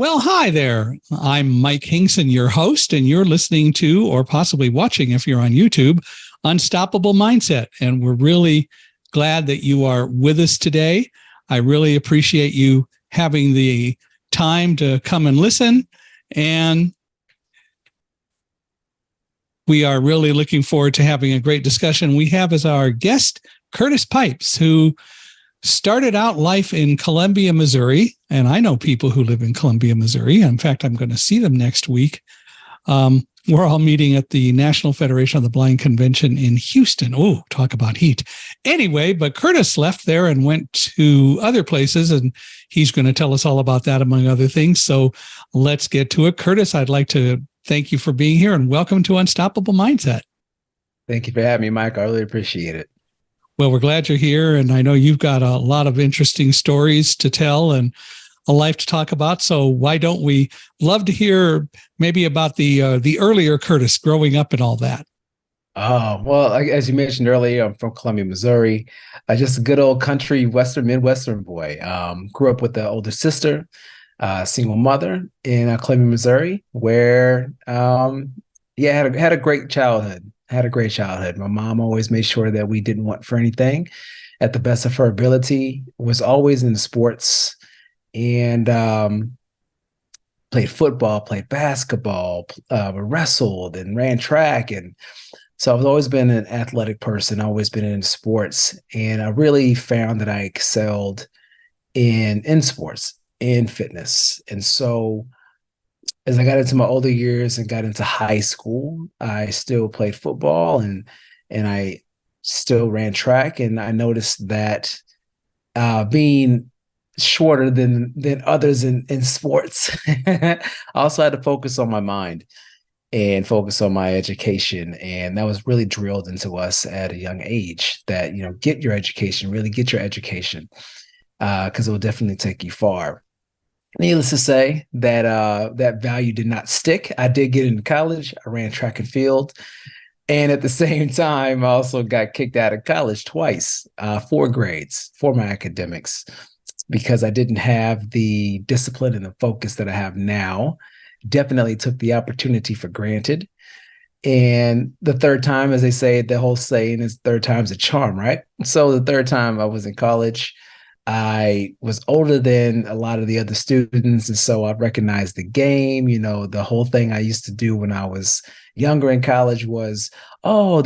Well, hi there. I'm Mike Hingson, your host, and you're listening to, or possibly watching if you're on YouTube, Unstoppable Mindset. And we're really glad that you are with us today. I really appreciate you having the time to come and listen. And we are really looking forward to having a great discussion. We have as our guest Curtis Pipes, who started out life in Columbia, Missouri, and I know people who live in Columbia, Missouri. In fact, I'm going to see them next week. We're all meeting at the National Federation of the Blind Convention in Houston. Oh, talk about heat. Anyway, but Curtis left there and went to other places, and he's going to tell us all about that, among other things. So let's get to it. Curtis, I'd like to thank you for being here, and welcome to Unstoppable Mindset. Thank you for having me, Mike. I really appreciate it. Well, we're glad you're here, and I know you've got a lot of interesting stories to tell and a life to talk about. So why don't we love to hear maybe about the earlier Curtis growing up and all that? Oh, well, as you mentioned earlier, I'm from Columbia, Missouri. Just a good old country, Midwestern boy. Grew up with an older sister, single mother in Columbia, Missouri, where, had a great childhood. Had a great childhood. My mom always made sure that we didn't want for anything at the best of her ability, was always in sports and played football, played basketball, wrestled and ran track. And so I've always been an athletic person, always been in sports. And I really found that I excelled in sports, in fitness. And so as I got into my older years and got into high school, I still played football and I still ran track. And I noticed that being shorter than others in sports, I also had to focus on my mind and focus on my education. And that was really drilled into us at a young age that, get your education, really get your education, because it will definitely take you far. Needless to say, that that value did not stick. I did get into college. I ran track and field. And at the same time, I also got kicked out of college twice, 4 grades for my academics, because I didn't have the discipline and the focus that I have now. Definitely took the opportunity for granted. And the third time, as they say, the whole saying is third time's a charm, right? So the third time I was in college, I was older than a lot of the other students. And so I recognized the game. The whole thing I used to do when I was younger in college was, oh,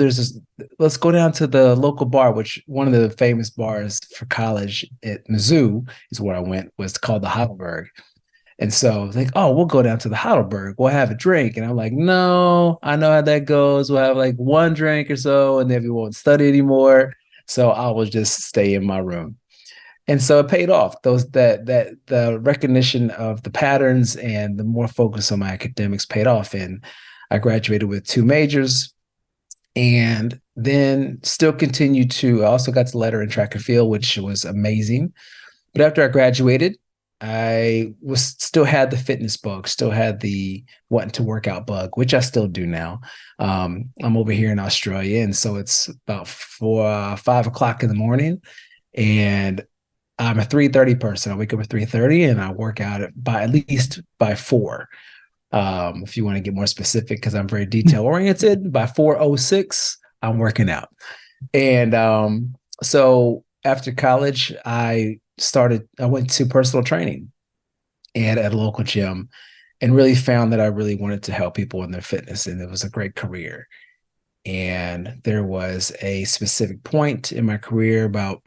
let's go down to the local bar, which one of the famous bars for college at Mizzou is where I went, was called the Heidelberg. And so like, oh, we'll go down to the Heidelberg. We'll have a drink. And I'm like, no, I know how that goes. We'll have like one drink or so, and then we won't study anymore. So I will just stay in my room. And so it paid off. The recognition of the patterns and the more focus on my academics paid off. And I graduated with 2 majors and then still continued I also got to letter in track and field, which was amazing. But after I graduated, I still had the fitness bug, still had the wanting to work out bug, which I still do now. I'm over here in Australia. And so it's about 5 o'clock in the morning, and I'm a 3:30 person. I wake up at 3:30 and I work out at least by 4. If you want to get more specific, because I'm very detail oriented, by 4:06, I'm working out. And so after college, I went to personal training and at a local gym, and really found that I really wanted to help people in their fitness. And it was a great career. And there was a specific point in my career about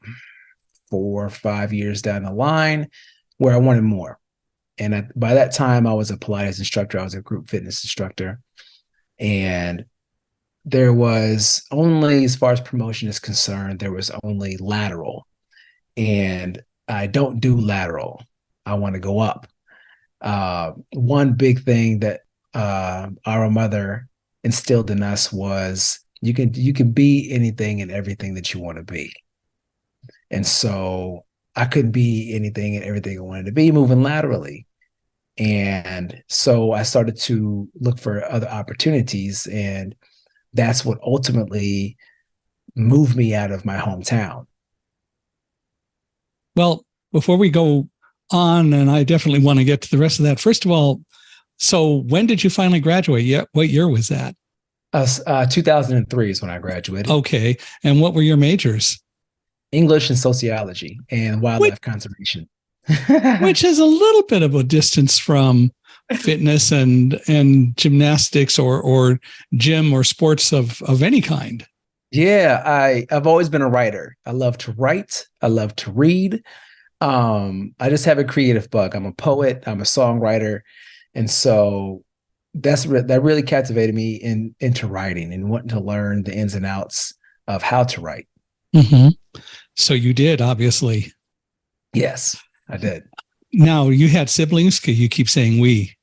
4 or 5 years down the line where I wanted more. And by that time, I was a Pilates instructor. I was a group fitness instructor. And there was only, as far as promotion is concerned, there was only lateral. And I don't do lateral. I want to go up. One big thing that our mother instilled in us was you can be anything and everything that you want to be. And so I couldn't be anything and everything I wanted to be moving laterally. And so I started to look for other opportunities. And that's what ultimately moved me out of my hometown. Well, before we go on, and I definitely want to get to the rest of that. First of all, so when did you finally graduate? Yeah, what year was that? 2003 is when I graduated. Okay. And what were your majors? English and sociology and Which, wildlife conservation. which is a little bit of a distance from fitness and gymnastics or gym or sports of any kind. Yeah, I've always been a writer. I love to write. I love to read. I just have a creative bug. I'm a poet. I'm a songwriter, and so that really captivated me into writing and wanting to learn the ins and outs of how to write. Mm-hmm. So you did, obviously. Yes, I did. Now you had siblings. Cause you keep saying we.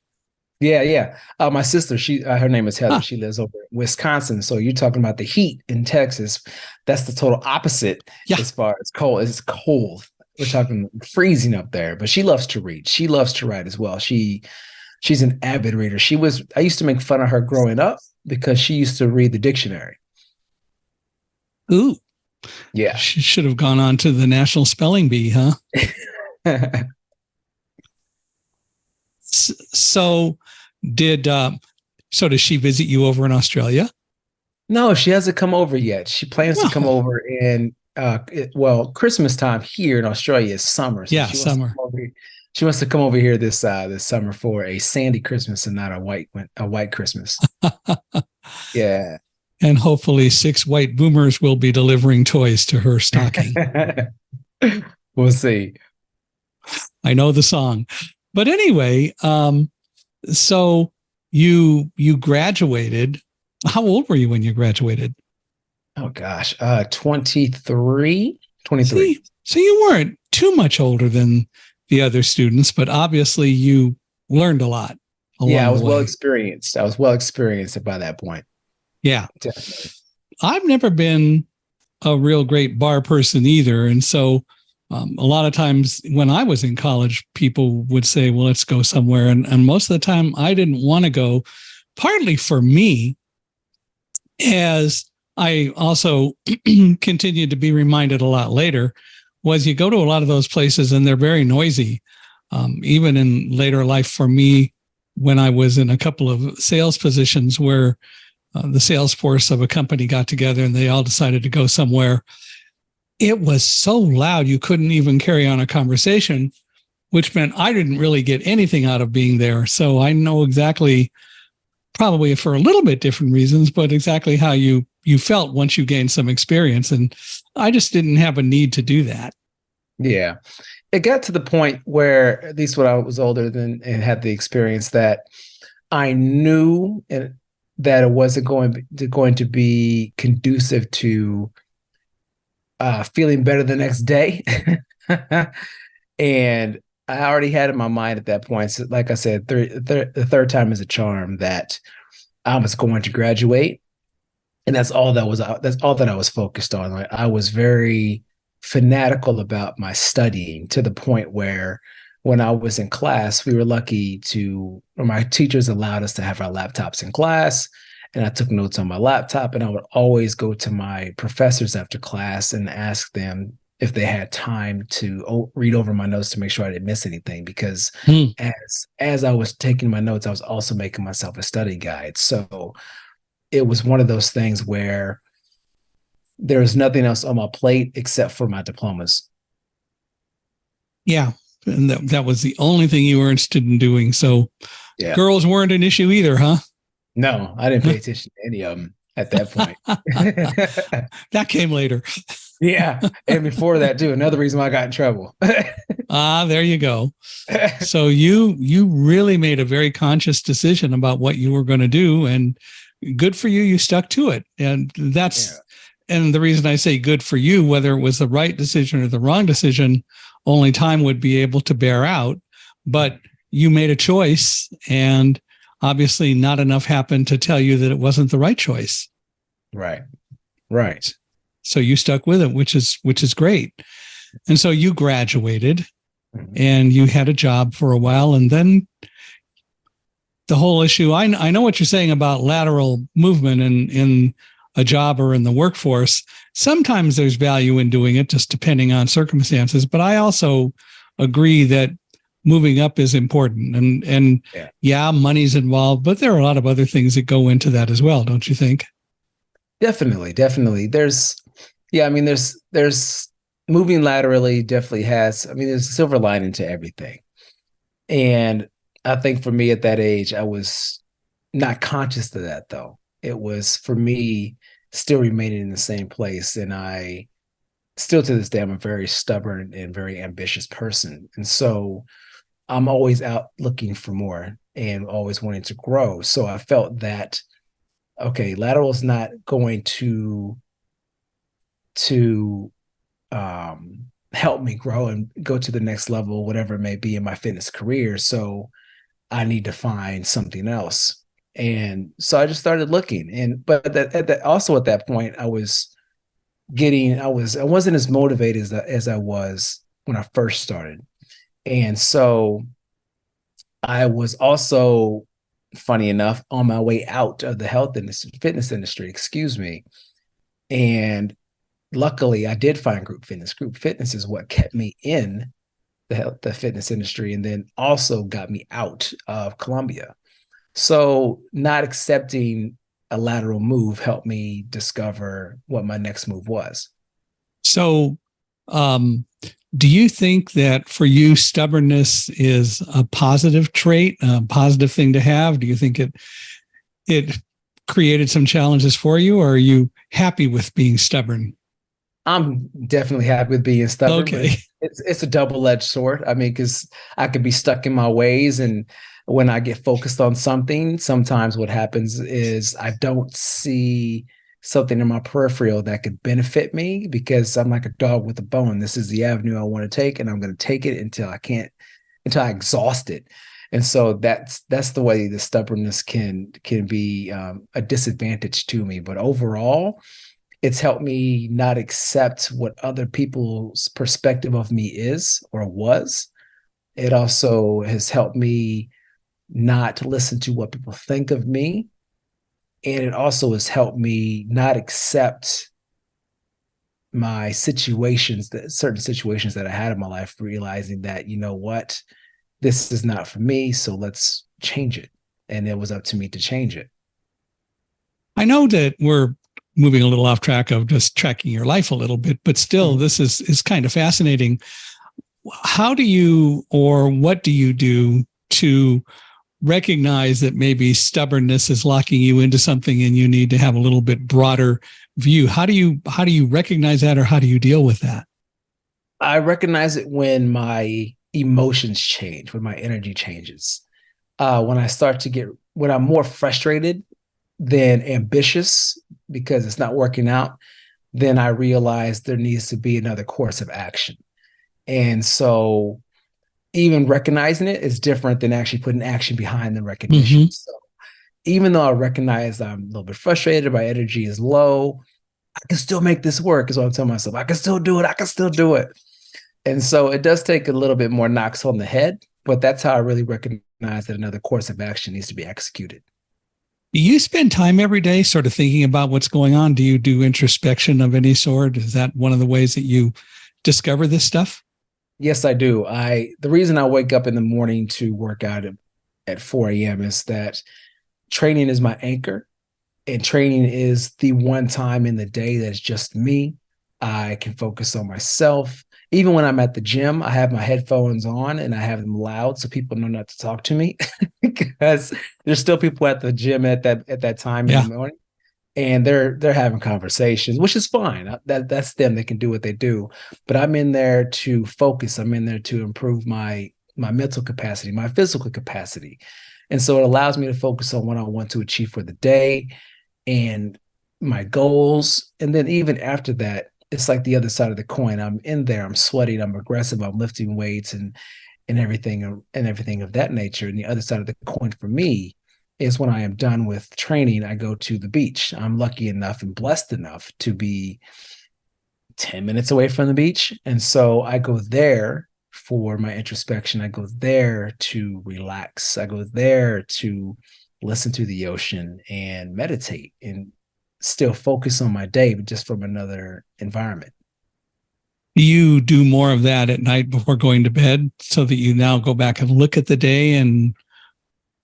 Yeah, yeah. My sister, her name is Heather. Huh. She lives over in Wisconsin. So you're talking about the heat in Texas. That's the total opposite Yeah. as far as cold. It's cold. We're talking freezing up there. But she loves to read. She loves to write as well. She's an avid reader. I used to make fun of her growing up because she used to read the dictionary. Ooh. Yeah. She should have gone on to the National Spelling Bee, huh? So does she visit you over in Australia? No, she hasn't come over yet. She plans to come over in Christmas time here in Australia is summer. So yeah, she summer. She wants to come over here this summer for a sandy Christmas and not a white Christmas. Yeah. And hopefully 6 white boomers will be delivering toys to her stocking. We'll see. I know the song. But anyway, so you graduated. How old were you when you graduated? Oh gosh, 23. See, so you weren't too much older than the other students, but obviously you learned a lot. Yeah, I was well experienced. I was well experienced by that point. Yeah. Definitely. I've never been a real great bar person either. And so a lot of times when I was in college, people would say, well, let's go somewhere. And most of the time I didn't want to go, partly for me, as I also continued to be reminded a lot later, was you go to a lot of those places and they're very noisy. Even in later life for me, when I was in a couple of sales positions where the sales force of a company got together and they all decided to go somewhere, it was so loud you couldn't even carry on a conversation, which meant I didn't really get anything out of being there. So I know exactly, probably for a little bit different reasons, but exactly how you felt once you gained some experience. And I just didn't have a need to do that. Yeah. It got to the point where, at least when I was older and had the experience, that I knew that it wasn't going to be conducive to feeling better the next day. And I already had in my mind at that point, so like I said, the third time is a charm, that I was going to graduate. And that's all that I was focused on. Like, I was very fanatical about my studying, to the point where when I was in class, we were lucky my teachers allowed us to have our laptops in class. And I took notes on my laptop, and I would always go to my professors after class and ask them if they had time to read over my notes to make sure I didn't miss anything. Because as I was taking my notes, I was also making myself a study guide. So it was one of those things where there was nothing else on my plate except for my diplomas. Yeah. And that was the only thing you were interested in doing. So yeah. Girls weren't an issue either, huh? No, I didn't pay attention to any of them at that point. That came later. Yeah. And before that too, another reason why I got in trouble. There you go. So you really made a very conscious decision about what you were going to do, and good for you. You stuck to it. And and the reason I say good for you, whether it was the right decision or the wrong decision, only time would be able to bear out. But you made a choice, and obviously not enough happened to tell you that it wasn't the right choice. Right. Right. So you stuck with it, which is great. And so you graduated and you had a job for a while, and then the whole issue, I know what you're saying about lateral movement in a job or in the workforce. Sometimes there's value in doing it, just depending on circumstances. But I also agree that moving up is important. And Yeah. yeah, money's involved, but there are a lot of other things that go into that as well, don't you think? Definitely, definitely. Yeah, I mean, there's moving laterally definitely has, I mean, there's a silver lining to everything. And I think for me at that age, I was not conscious of that though. It was for me still remaining in the same place. And I still to this day, I'm a very stubborn and very ambitious person. And so I'm always out looking for more and always wanting to grow. So I felt that, okay, lateral is not going to help me grow and go to the next level, whatever it may be in my fitness career. So I need to find something else. And so I just started looking. And but also at that point, I wasn't as motivated as I was when I first started. And so I was also, funny enough, on my way out of the health industry, fitness industry, excuse me. And luckily, I did find group fitness. Group fitness is what kept me in the fitness industry, and then also got me out of Colombia. So, not accepting a lateral move helped me discover what my next move was. So, um, do you think that for you, stubbornness is a positive trait, a positive thing to have? Do you think it created some challenges for you, or are you happy with being stubborn? I'm definitely happy with being stubborn, but Okay. it's a double-edged sword. I mean, because I could be stuck in my ways, and when I get focused on something, sometimes what happens is I don't see something in my peripheral that could benefit me because I'm like a dog with a bone. This is the avenue I want to take, and I'm going to take it until I can't, until I exhaust it. And so that's the way the stubbornness can be a disadvantage to me. But overall, it's helped me not accept what other people's perspective of me is or was. It also has helped me not listen to what people think of me. And it also has helped me not accept my situations, that certain situations that I had in my life, realizing that, you know what, this is not for me. So let's change it. And it was up to me to change it. I know that we're moving a little off track of just tracking your life a little bit, but still, this is kind of fascinating. How do you, or what do you do to recognize that maybe stubbornness is locking you into something and you need to have a little bit broader view? How do you recognize that, or how do you deal with that? I recognize it when my emotions change, when my energy changes. When I start to get, when I'm more frustrated than ambitious because it's not working out, then I realize there needs to be another course of action. And so even recognizing it is different than actually putting action behind the recognition. Mm-hmm. So even though I recognize I'm a little bit frustrated, my energy is low, I can still make this work, is what I'm telling myself. I can still do it. I can still do it. And so it does take a little bit more knocks on the head, but that's how I really recognize that another course of action needs to be executed. Do you spend time every day sort of thinking about what's going on? Do you do introspection of any sort? Is that one of the ways that you discover this stuff? Yes, I do. The reason I wake up in the morning to work out at 4 a.m. is that training is my anchor, and training is the one time in the day that's just me. I can focus on myself. Even when I'm at the gym, I have my headphones on and I have them loud so people know not to talk to me because there's still people at the gym at that time in the Yeah. morning, and they're having conversations, which is fine. That's them. They can do what they do. But I'm in there to focus. I'm in there to improve my mental capacity, my physical capacity. And so it allows me to focus on what I want to achieve for the day and my goals. And then even after that, it's like the other side of the coin. I'm in there, I'm sweating, I'm aggressive, I'm lifting weights and everything of that nature. And the other side of the coin for me is when I am done with training, I go to the beach. I'm lucky enough and blessed enough to be 10 minutes away from the beach. And so I go there for my introspection. I go there to relax. I go there to listen to the ocean and meditate and still focus on my day, but just from another environment. Do you do more of that at night before going to bed so that you now go back and look at the day and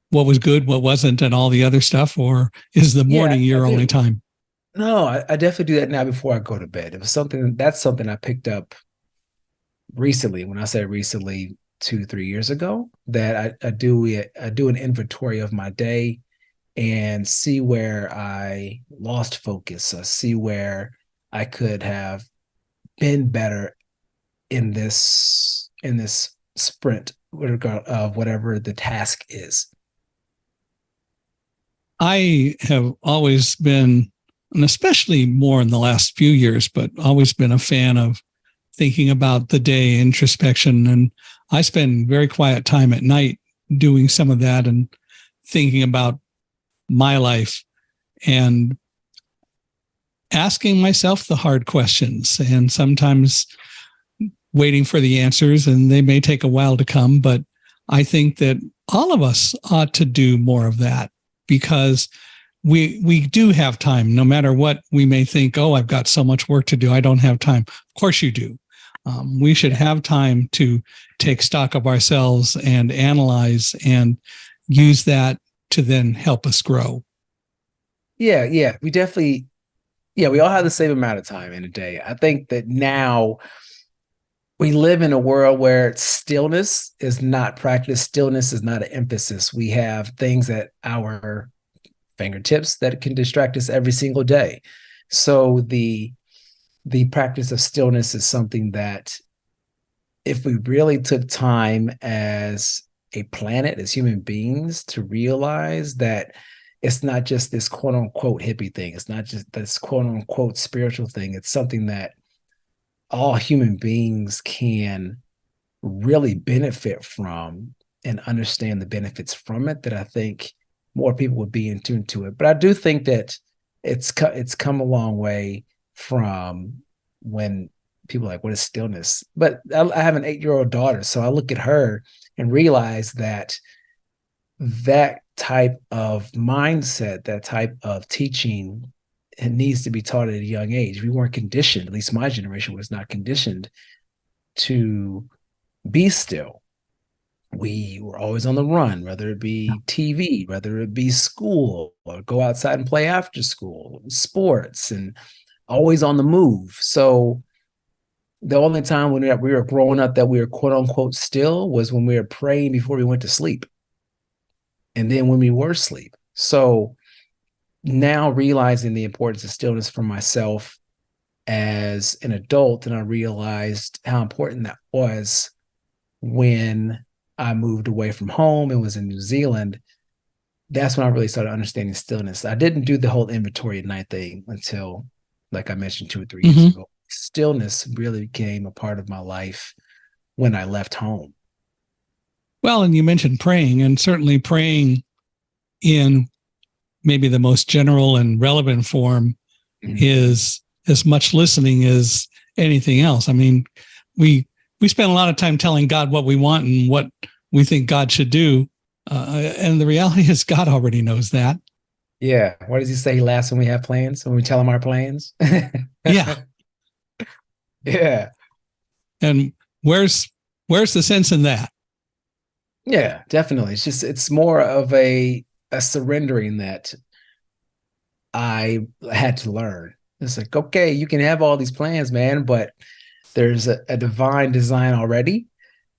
what was good, what wasn't, and all the other stuff? Or is the Yeah, morning I your only do. time? No, I definitely do that now before I go to bed. It was something that's something I picked up recently. When I say recently, 2, 3 years ago, that I do an inventory of my day and see where I lost focus, see where I could have been better in this sprint of whatever the task is. I have always been, and especially more in the last few years, but always been a fan of thinking about the day, introspection. And I spend very quiet time at night doing some of that and thinking about my life and asking myself the hard questions, and sometimes waiting for the answers, and they may take a while to come. But I think that all of us ought to do more of that, because we do have time. No matter what we may think, oh, I've got so much work to do, I don't have time. Of course you do. We should have time to take stock of ourselves and analyze and use that to then help us grow. Yeah, we definitely, yeah, we all have the same amount of time in a day. I think that now we live in a world where stillness is not practiced, stillness is not an emphasis. We have things at our fingertips that can distract us every single day. So the practice of stillness is something that, if we really took time as a planet, as human beings, to realize that it's not just this quote unquote hippie thing, it's not just this quote unquote spiritual thing, it's something that all human beings can really benefit from and understand the benefits from it, that I think more people would be in tune to it. But I do think that it's come a long way from when people are like, what is stillness? But I have an 8-year-old daughter, so I look at her and realize that that type of mindset, that type of teaching, it needs to be taught at a young age. We weren't conditioned, at least my generation was not conditioned to be still. We were always on the run, whether it be TV, whether it be school, or go outside and play after school, sports, and always on the move. So the only time when we were growing up that we were quote unquote still was when we were praying before we went to sleep. And then when we were asleep. So now realizing the importance of stillness for myself as an adult, and I realized how important that was when I moved away from home and was in New Zealand. That's when I really started understanding stillness. I didn't do the whole inventory at night thing until, like I mentioned, 2 or 3 years Mm-hmm. ago. Stillness really became a part of my life when I left home. Well, and you mentioned praying, and certainly praying in maybe the most general and relevant form Mm-hmm. is as much listening as anything else. I mean, we spend a lot of time telling God what we want and what we think God should do, and the reality is God already knows that. Yeah. What does he say? He laughs when we have plans, when we tell him our plans. Yeah, Yeah. and where's the sense in that? Yeah, definitely. It's just, it's more of a surrendering that I had to learn. It's like, okay, you can have all these plans, man, but there's a divine design already.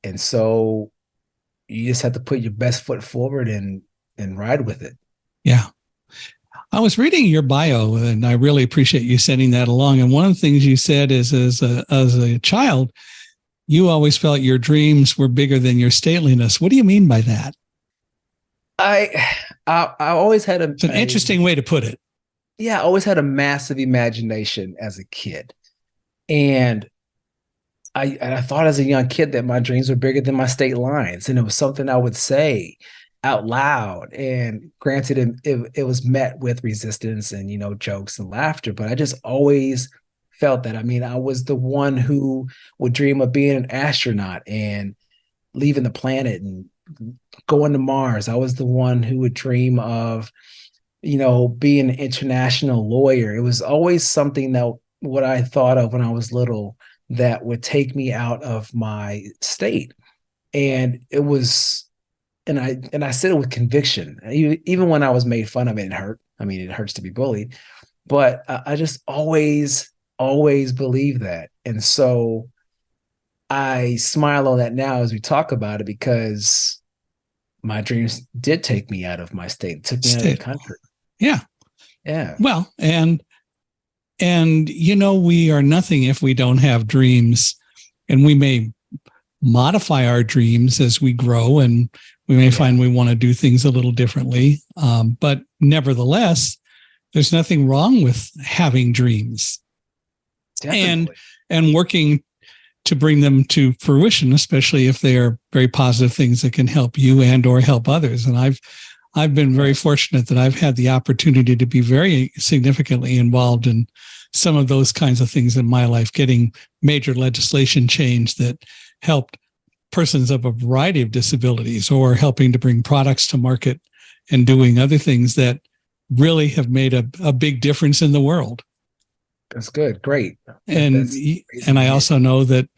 And so you just have to put your best foot forward and ride with it. Yeah. I was reading your bio, and I really appreciate you sending that along. And one of the things you said is, as a child, you always felt your dreams were bigger than your stateliness. What do you mean by that? I I always had It's an interesting way to put it. yeah, I always had a massive imagination as a kid. And I thought as a young kid that my dreams were bigger than my state lines, and it was something I would say out loud. And granted, it was met with resistance and jokes and laughter, but I just always felt that. I mean, I was the one who would dream of being an astronaut and leaving the planet and going to Mars. I was the one who would dream of being an international lawyer. It was always something that what I thought of when I was little that would take me out of my state. And it was, and I said it with conviction. Even when I was made fun of it, it hurt. I mean, it hurts to be bullied, but I just always believed that. And so I smile on that now as we talk about it, because my dreams did take me out of my state, took me out of the country. Yeah. Yeah. Well, and we are nothing if we don't have dreams, and we may modify our dreams as we grow, and we may find we want to do things a little differently. But nevertheless, there's nothing wrong with having dreams. Definitely. and working to bring them to fruition, especially if they are very positive things that can help you and or help others. And I've been very fortunate that I've had the opportunity to be very significantly involved in some of those kinds of things in my life, getting major legislation change that helped persons of a variety of disabilities, or helping to bring products to market and doing other things that really have made a big difference in the world. That's good. Great. And I also know that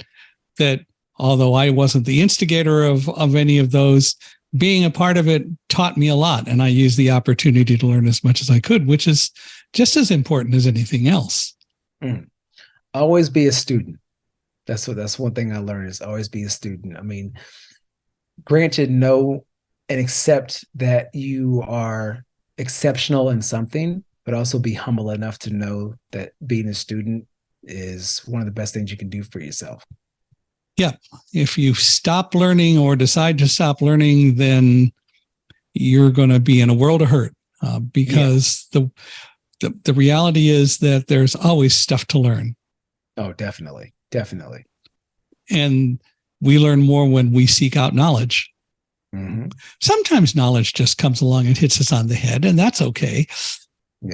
although I wasn't the instigator of any of those, being a part of it taught me a lot. And I used the opportunity to learn as much as I could, which is just as important as anything else. Always be a student. That's one thing I learned, is always be a student. I mean, granted, know and accept that you are exceptional in something, but also be humble enough to know that being a student is one of the best things you can do for yourself. Yeah. If you stop learning or decide to stop learning, then you're going to be in a world of hurt, because the reality is that there's always stuff to learn. Oh, definitely. Definitely. And we learn more when we seek out knowledge. Mm-hmm. Sometimes knowledge just comes along and hits us on the head, and that's okay.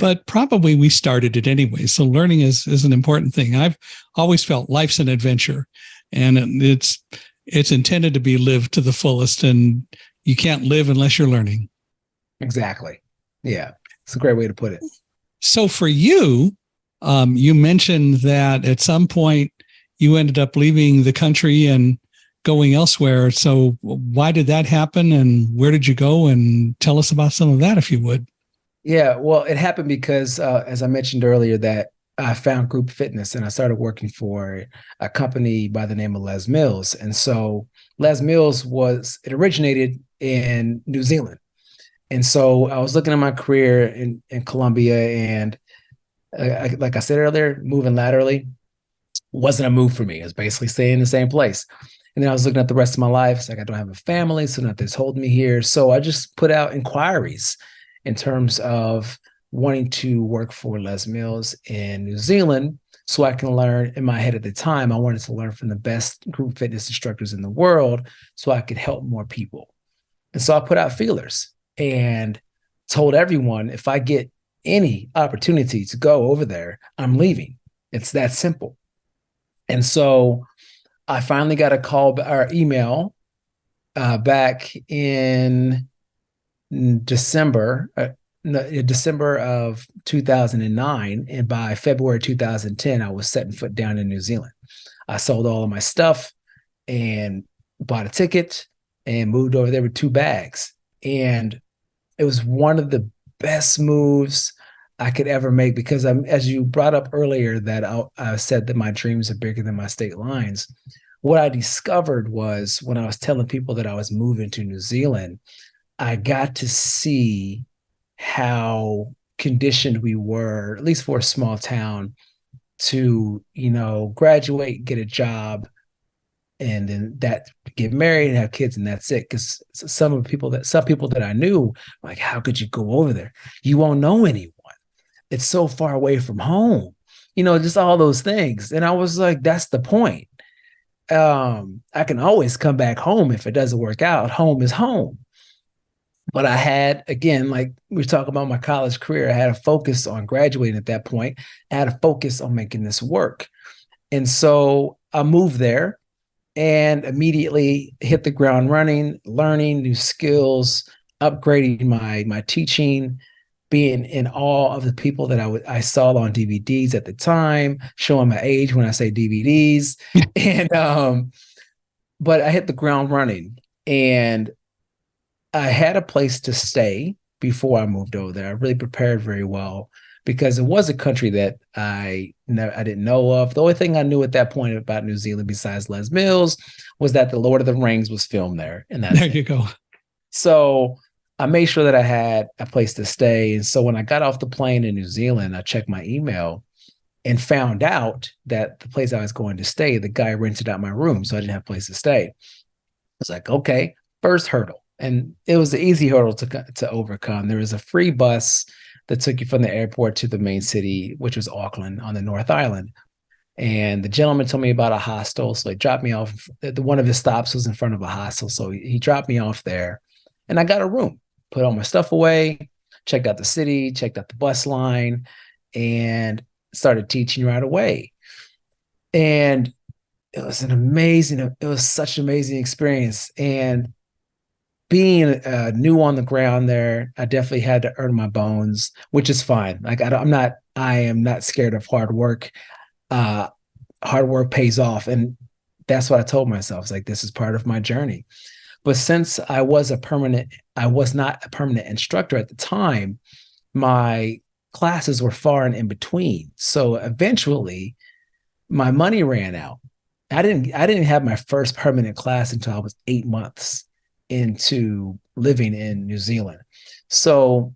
But probably we started it anyway. So learning is an important thing. I've always felt life's an adventure, and it's intended to be lived to the fullest, and you can't live unless you're learning. Exactly. Yeah. It's a great way to put it. So for you, you mentioned that at some point you ended up leaving the country and going elsewhere. So why did that happen, and where did you go? And tell us about some of that, if you would. Yeah, well, it happened because, as I mentioned earlier, that I found group fitness, and I started working for a company by the name of Les Mills. And so Les Mills it originated in New Zealand. And so I was looking at my career in Colombia, and like I said earlier, moving laterally wasn't a move for me. It was basically staying in the same place. And then I was looking at the rest of my life. It's like, I don't have a family, so nothing's holding me here. So I just put out inquiries in terms of wanting to work for Les Mills in New Zealand, so I can learn. In my head at the time, I wanted to learn from the best group fitness instructors in the world so I could help more people. And so I put out feelers and told everyone, if I get any opportunity to go over there, I'm leaving. It's that simple. And so I finally got a call or email back in December of 2009, and by February 2010, I was setting foot down in New Zealand. I sold all of my stuff and bought a ticket and moved over there with 2 bags. And it was one of the best moves I could ever make, because as you brought up earlier, that I said that my dreams are bigger than my state lines. What I discovered was, when I was telling people that I was moving to New Zealand, I got to see how conditioned we were, at least for a small town, to, graduate, get a job, and then get married and have kids, and that's it. Because some people that I knew, like, how could you go over there? You won't know anyone. It's so far away from home, just all those things. And I was like, that's the point. I can always come back home if it doesn't work out. Home is home. But I had, again, like we talk about my college career, I had a focus on graduating at that point. I had a focus on making this work. And so I moved there and immediately hit the ground running, learning new skills, upgrading my teaching, being in awe of the people that I saw on DVDs at the time, showing my age when I say DVDs. And but I hit the ground running, and I had a place to stay before I moved over there. I really prepared very well because it was a country that I didn't know of. The only thing I knew at that point about New Zealand, besides Les Mills, was that the Lord of the Rings was filmed there, and that's There it. you go. So I made sure that I had a place to stay. And so when I got off the plane in New Zealand, I checked my email and found out that the place I was going to stay, the guy rented out my room, so I didn't have a place to stay. I was like, okay, first hurdle. And it was an easy hurdle to overcome. There was a free bus that took you from the airport to the main city, which was Auckland on the North Island. And the gentleman told me about a hostel. So he dropped me off. One of his stops was in front of a hostel. So he dropped me off there, and I got a room, put all my stuff away, checked out the city, checked out the bus line, and started teaching right away. And it was such an amazing experience. And being new on the ground there, I definitely had to earn my bones, which is fine. Like I am not scared of hard work. Uh, Hard work pays off. And that's what I told myself. It's like, this is part of my journey. But since I was not a permanent instructor at the time, my classes were far and in between. So eventually my money ran out. I didn't have my first permanent class until I was 8 months into living in New Zealand. So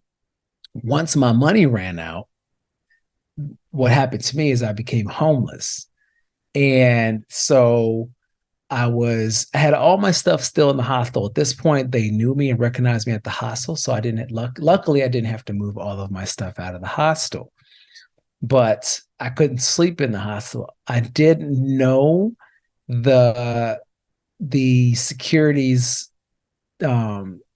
once my money ran out, what happened to me is I became homeless. And so I had all my stuff still in the hostel. At this point, they knew me and recognized me at the hostel. So luckily, I didn't have to move all of my stuff out of the hostel, but I couldn't sleep in the hostel. I didn't know the, the security's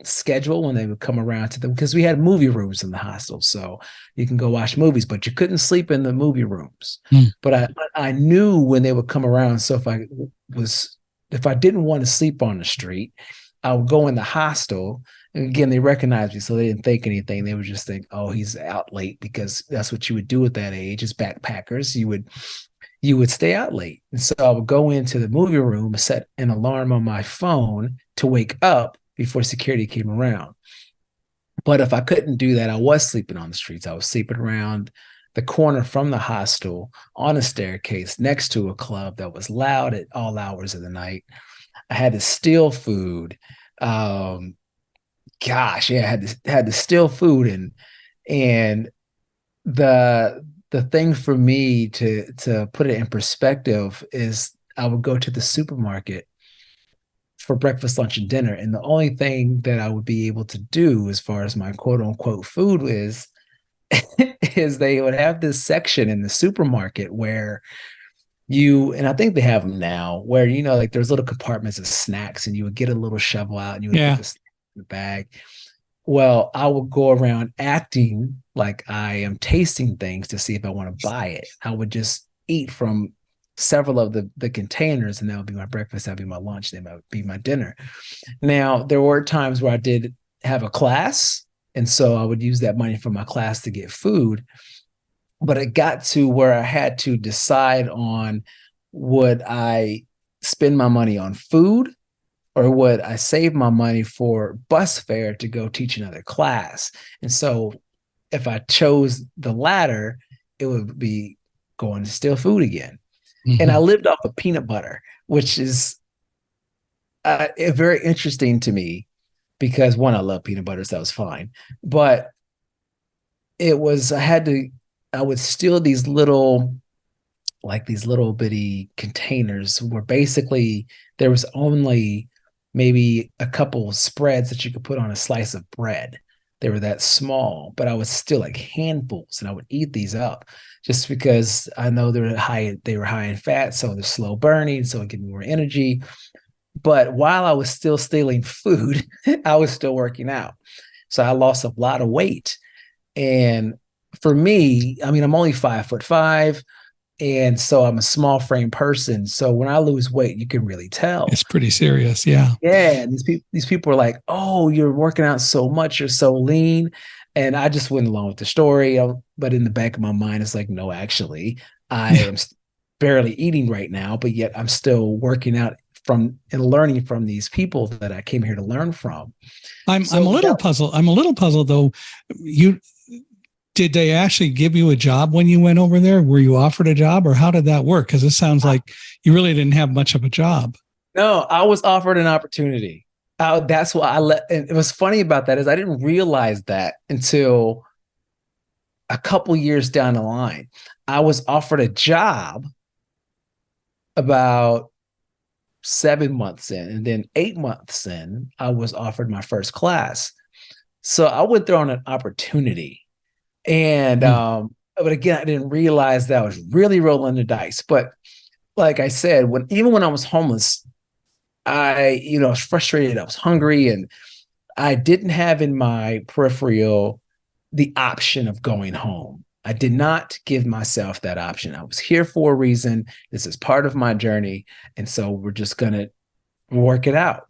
schedule when they would come around to them, because we had movie rooms in the hostel, so you can go watch movies, but you couldn't sleep in the movie rooms. But I knew when they would come around. So if I didn't want to sleep on the street, I would go in the hostel. And again, they recognized me, so they didn't think anything. They would just think, oh, he's out late, because that's what you would do at that age as backpackers. You would stay out late. And so I would go into the movie room, set an alarm on my phone to wake up before security came around. But if I couldn't do that, I was sleeping on the streets. I was sleeping around the corner from the hostel on a staircase next to a club that was loud at all hours of the night. I had to steal food. Gosh, yeah, I had to steal food. And the thing for me to put it in perspective is I would go to the supermarket for breakfast, lunch, and dinner. And the only thing that I would be able to do as far as my quote unquote food is they would have this section in the supermarket where and I think they have them now, where, like there's little compartments of snacks, and you would get a little shovel out and you would put the snack in the bag. Well, I would go around acting like I am tasting things to see if I want to buy it. I would just eat from several of the containers, and that would be my breakfast, that would be my lunch, that would be my dinner. Now, there were times where I did have a class, and so I would use that money from my class to get food. But it got to where I had to decide on, would I spend my money on food, or would I save my money for bus fare to go teach another class? And so if I chose the latter, it would be going to steal food again. Mm-hmm. And I lived off of peanut butter, which is very interesting to me, because one, I love peanut butter, so that was fine. But I would steal these little bitty containers where basically there was only maybe a couple of spreads that you could put on a slice of bread. They were that small, but I was still like handfuls, and I would eat these up just because I know they were high in fat, so they're slow burning, so it gave me more energy. But while I was still stealing food, I was still working out. So I lost a lot of weight. And for me, I mean, I'm only 5'5". And so I'm a small frame person. So when I lose weight, you can really tell. It's pretty serious. Yeah. Yeah. And these people are like, oh, you're working out so much. You're so lean. And I just went along with the story. But in the back of my mind, it's like, no, actually, I am barely eating right now, but yet I'm still working out from and learning from these people that I came here to learn from. I'm So a little puzzled. I'm a little puzzled though. Did they actually give you a job when you went over there? Were you offered a job, or how did that work? Because it sounds like you really didn't have much of a job. no, I was offered an opportunity. That's why I let. And it was funny about that is I didn't realize that until a couple years down the line. I was offered a job about 7 months in, and then 8 months in, I was offered my first class. So I went there on an opportunity, and but again, I didn't realize that I was really rolling the dice. But like I said, even when I was homeless, I was frustrated. I was hungry, and I didn't have in my peripheral the option of going home. I did not give myself that option. I was here for a reason. This is part of my journey. And so we're just going to work it out.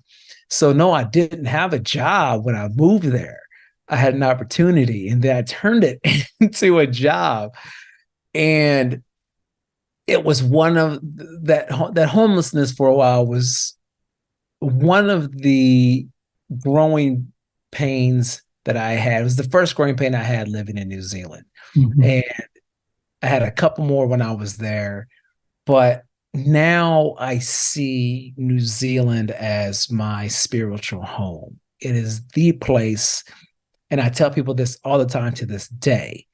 So, no, I didn't have a job when I moved there. I had an opportunity, and then I turned it into a job. And it was one of that homelessness for a while was one of the growing pains that I had. It was the first growing pain I had living in New Zealand. Mm-hmm. And I had a couple more when I was there. But now I see New Zealand as my spiritual home. It is the place, and I tell people this all the time to this day,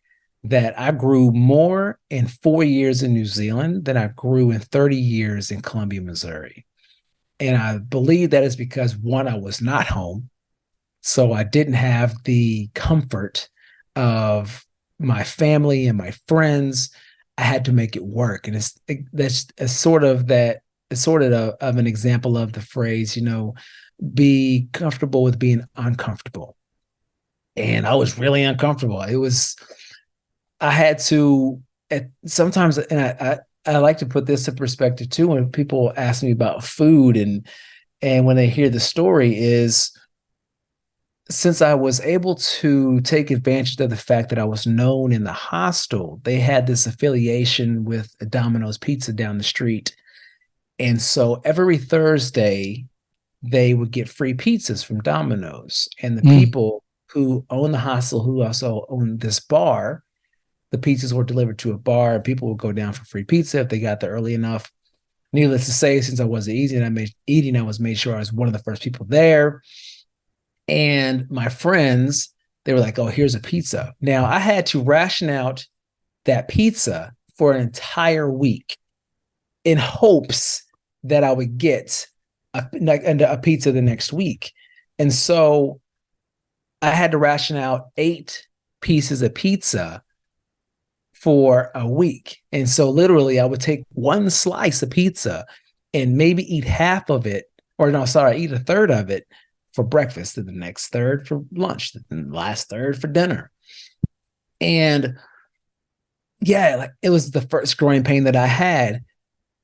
that I grew more in 4 years in New Zealand than I grew in 30 years in Columbia, Missouri. And I believe that is because, one, I was not home. So I didn't have the comfort of my family and my friends. I had to make it work. And that's sort of an example of the phrase, be comfortable with being uncomfortable. And I was really uncomfortable. I had to sometimes, and I like to put this in perspective too, when people ask me about food and when they hear the story is, since I was able to take advantage of the fact that I was known in the hostel, they had this affiliation with a Domino's Pizza down the street. And so every Thursday, they would get free pizzas from Domino's. And the people who own the hostel, who also own this bar, the pizzas were delivered to a bar, and people would go down for free pizza if they got there early enough. Needless to say, since I wasn't eating, I was made sure I was one of the first people there. And my friends, they were like, oh, here's a pizza. Now, I had to ration out that pizza for an entire week in hopes that I would get a pizza the next week. And so I had to ration out 8 pieces of pizza for a week. And so literally I would take one slice of pizza and maybe eat half of it, eat a third of it for breakfast, and the next third for lunch, and the last third for dinner. And yeah, like it was the first growing pain that I had.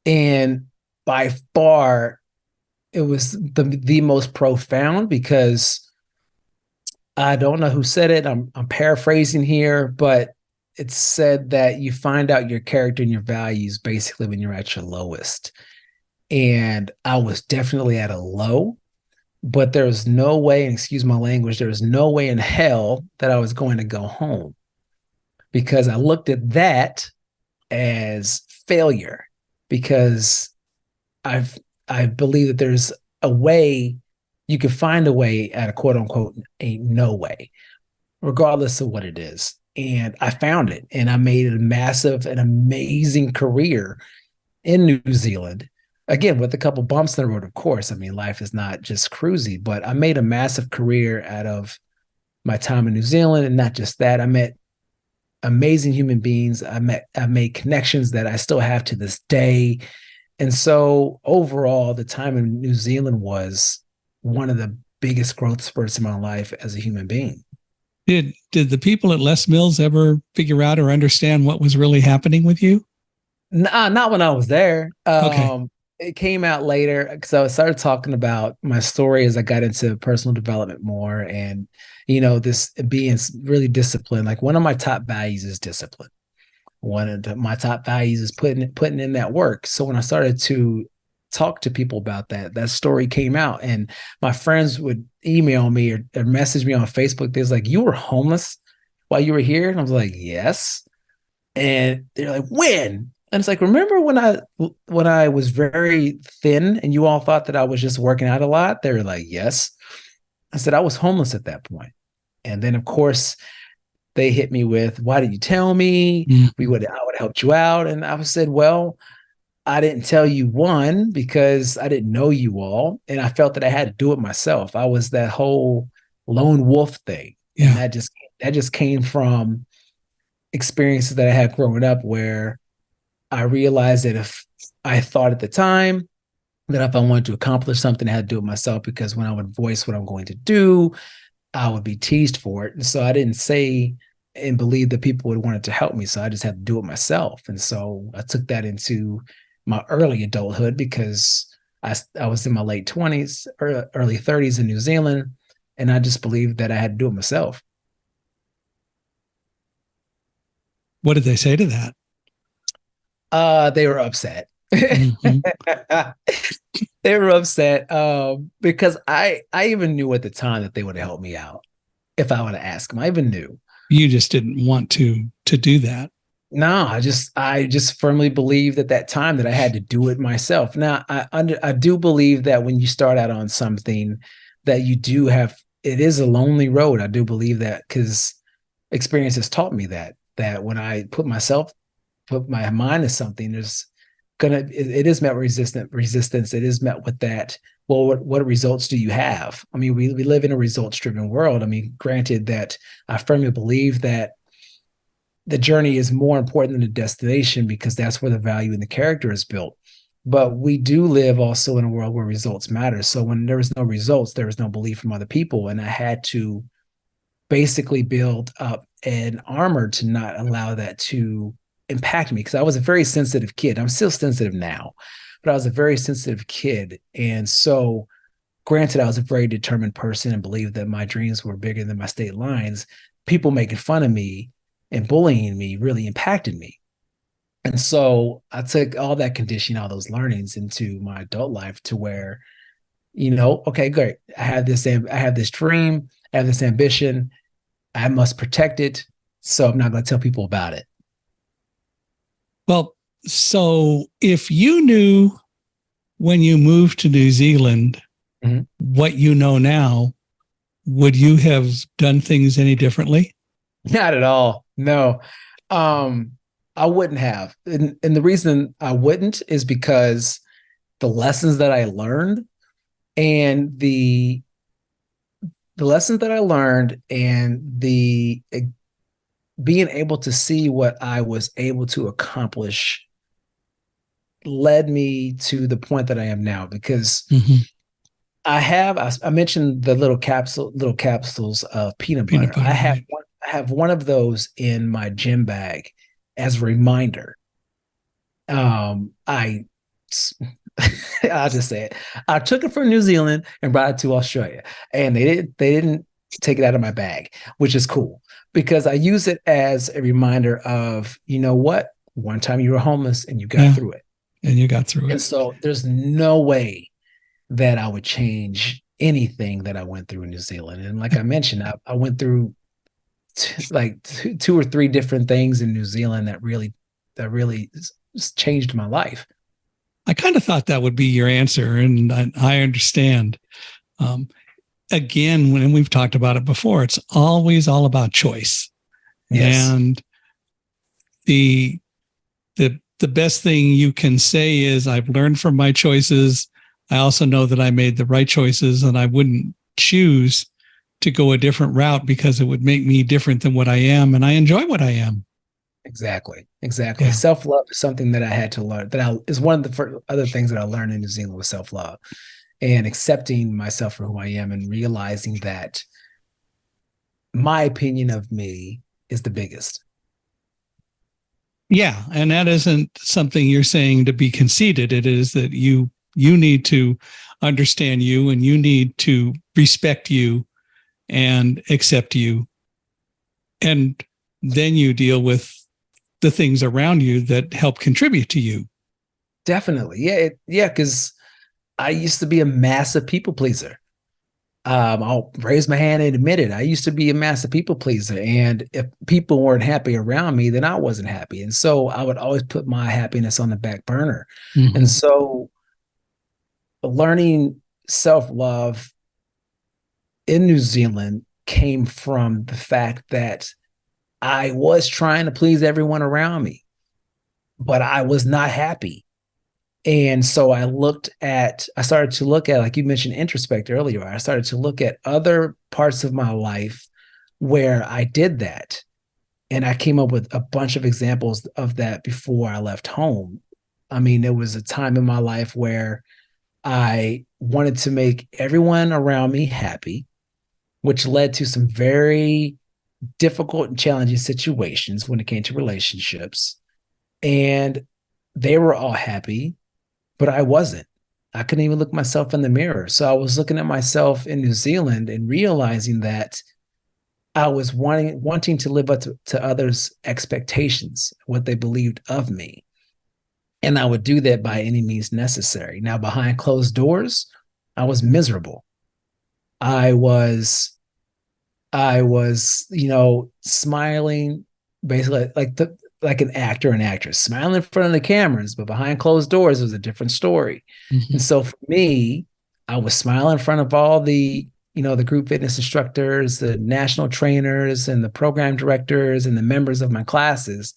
And by far, it was the most profound, because I don't know who said it. I'm paraphrasing here, but it said that you find out your character and your values basically when you're at your lowest. And I was definitely at a low. But there's no way, and excuse my language, there was no way in hell that I was going to go home, because I looked at that as failure, because I believe that there's a way, you can find a way at a quote unquote a no way, regardless of what it is. And I found it, and I made a massive and amazing career in New Zealand. Again, with a couple bumps in the road, of course. I mean, life is not just cruisy, but I made a massive career out of my time in New Zealand. And not just that, I met amazing human beings. I made connections that I still have to this day. And so overall, the time in New Zealand was one of the biggest growth spurts in my life as a human being. Did the people at Les Mills ever figure out or understand what was really happening with you? Nah, not when I was there. Okay. it came out later because I started talking about my story as I got into personal development more, and this being really disciplined. Like one of my top values is discipline. One of my top values is putting in that work. So when I started to talk to people about that story came out, and my friends would email me or message me on Facebook. They was like, "You were homeless while you were here," and I was like, "Yes." And they're like, "When?" And it's like, "Remember when I was very thin and you all thought that I was just working out a lot?" They were like, "Yes." I said, "I was homeless at that point." And then of course they hit me with, "Why did you tell me? Mhm. I would have helped you out." And I said, "Well, I didn't tell you, one, because I didn't know you all, and I felt that I had to do it myself. I was that whole lone wolf thing. And Yeah. that just came from experiences that I had growing up where I realized that if I thought at the time that if I wanted to accomplish something, I had to do it myself, because when I would voice what I'm going to do, I would be teased for it. And so I didn't say and believe that people would want to help me. So I just had to do it myself. And so I took that into my early adulthood, because I was in my late 20s or early 30s in New Zealand. And I just believed that I had to do it myself. What did they say to that? They were upset. Hmm. They were upset because I even knew at the time that they would have helped me out if I would have asked them. I even knew. You just didn't want to do that. No, I just firmly believed at that time that I had to do it myself. Now, I do believe that when you start out on something, that you do have, it is a lonely road. I do believe that, because experience has taught me that when I put my mind to something, it is met with resistance. It is met with that. Well, what results do you have? I mean, we live in a results driven world. I mean, granted that I firmly believe that the journey is more important than the destination, because that's where the value in the character is built. But we do live also in a world where results matter. So when there was no results, there was no belief from other people. And I had to basically build up an armor to not allow that to impact me, because I was a very sensitive kid. I'm still sensitive now, but I was a very sensitive kid. And so, granted, I was a very determined person and believed that my dreams were bigger than my state lines. People making fun of me and bullying me really impacted me. And so I took all that conditioning, all those learnings into my adult life, to where, okay, great. I have this dream, I have this ambition. I must protect it. So I'm not going to tell people about it. Well, so if you knew when you moved to New Zealand Mhm. what you know now, would you have done things any differently? Not at all. No. Um, I wouldn't have. And the reason I wouldn't is because the lessons that I learned, and the lessons that I learned, and the being able to see what I was able to accomplish led me to the point that I am now. Because Mm-hmm. I mentioned the little capsules of peanut Peanut butter. butter, right? I have one of those in my gym bag as a reminder. I I'll just say it. I took it from New Zealand and brought it to Australia, and they didn't take it out of my bag, which is cool, because I use it as a reminder of, what, one time you were homeless and you got Yeah. through it. And you got through And it. so there's no way that I would change anything that I went through in New Zealand. And like I mentioned, I went through like two or three different things in New Zealand that really changed my life. I kind of thought that would be your answer, and I understand. Um, Again, when we've talked about it before, it's always all about choice. Yes, And the the best thing you can say is I've learned from my choices. I also know that I made the right choices, and I wouldn't choose to go a different route because it would make me different than what I am, and I enjoy what I am. exactly, exactly. Yeah. Self love is something that I had to learn. Is one of the other things that I learned in New Zealand, was self love, and accepting myself for who I am, and realizing that my opinion of me is the biggest. Yeah, and that isn't something you're saying to be conceited. It is that you need to understand you, and you need to respect you and accept you, and then you deal with the things around you that help contribute to you. Definitely. Yeah, because I used to be a massive people pleaser. I'll raise my hand and admit it. I used to be a massive people pleaser. And if people weren't happy around me, then I wasn't happy. And so I would always put my happiness on the back burner. And Mm-hmm. so learning self-love in New Zealand came from the fact that I was trying to please everyone around me, but I was not happy. And so I started to look at, like you mentioned, introspect earlier. I started to look at other parts of my life where I did that. And I came up with a bunch of examples of that before I left home. I mean, there was a time in my life where I wanted to make everyone around me happy, which led to some very difficult and challenging situations when it came to relationships. And they were all happy, but I wasn't. I couldn't even look myself in the mirror. So I was looking at myself in New Zealand and realizing that I was wanting to live up to others' expectations, what they believed of me. And I would do that by any means necessary. Now, behind closed doors, I was miserable. I was smiling, basically like an actor and actress, smiling in front of the cameras, but behind closed doors was a different story. Mm-hmm. And so for me, I was smiling in front of all the group fitness instructors, the national trainers, and the program directors, and the members of my classes.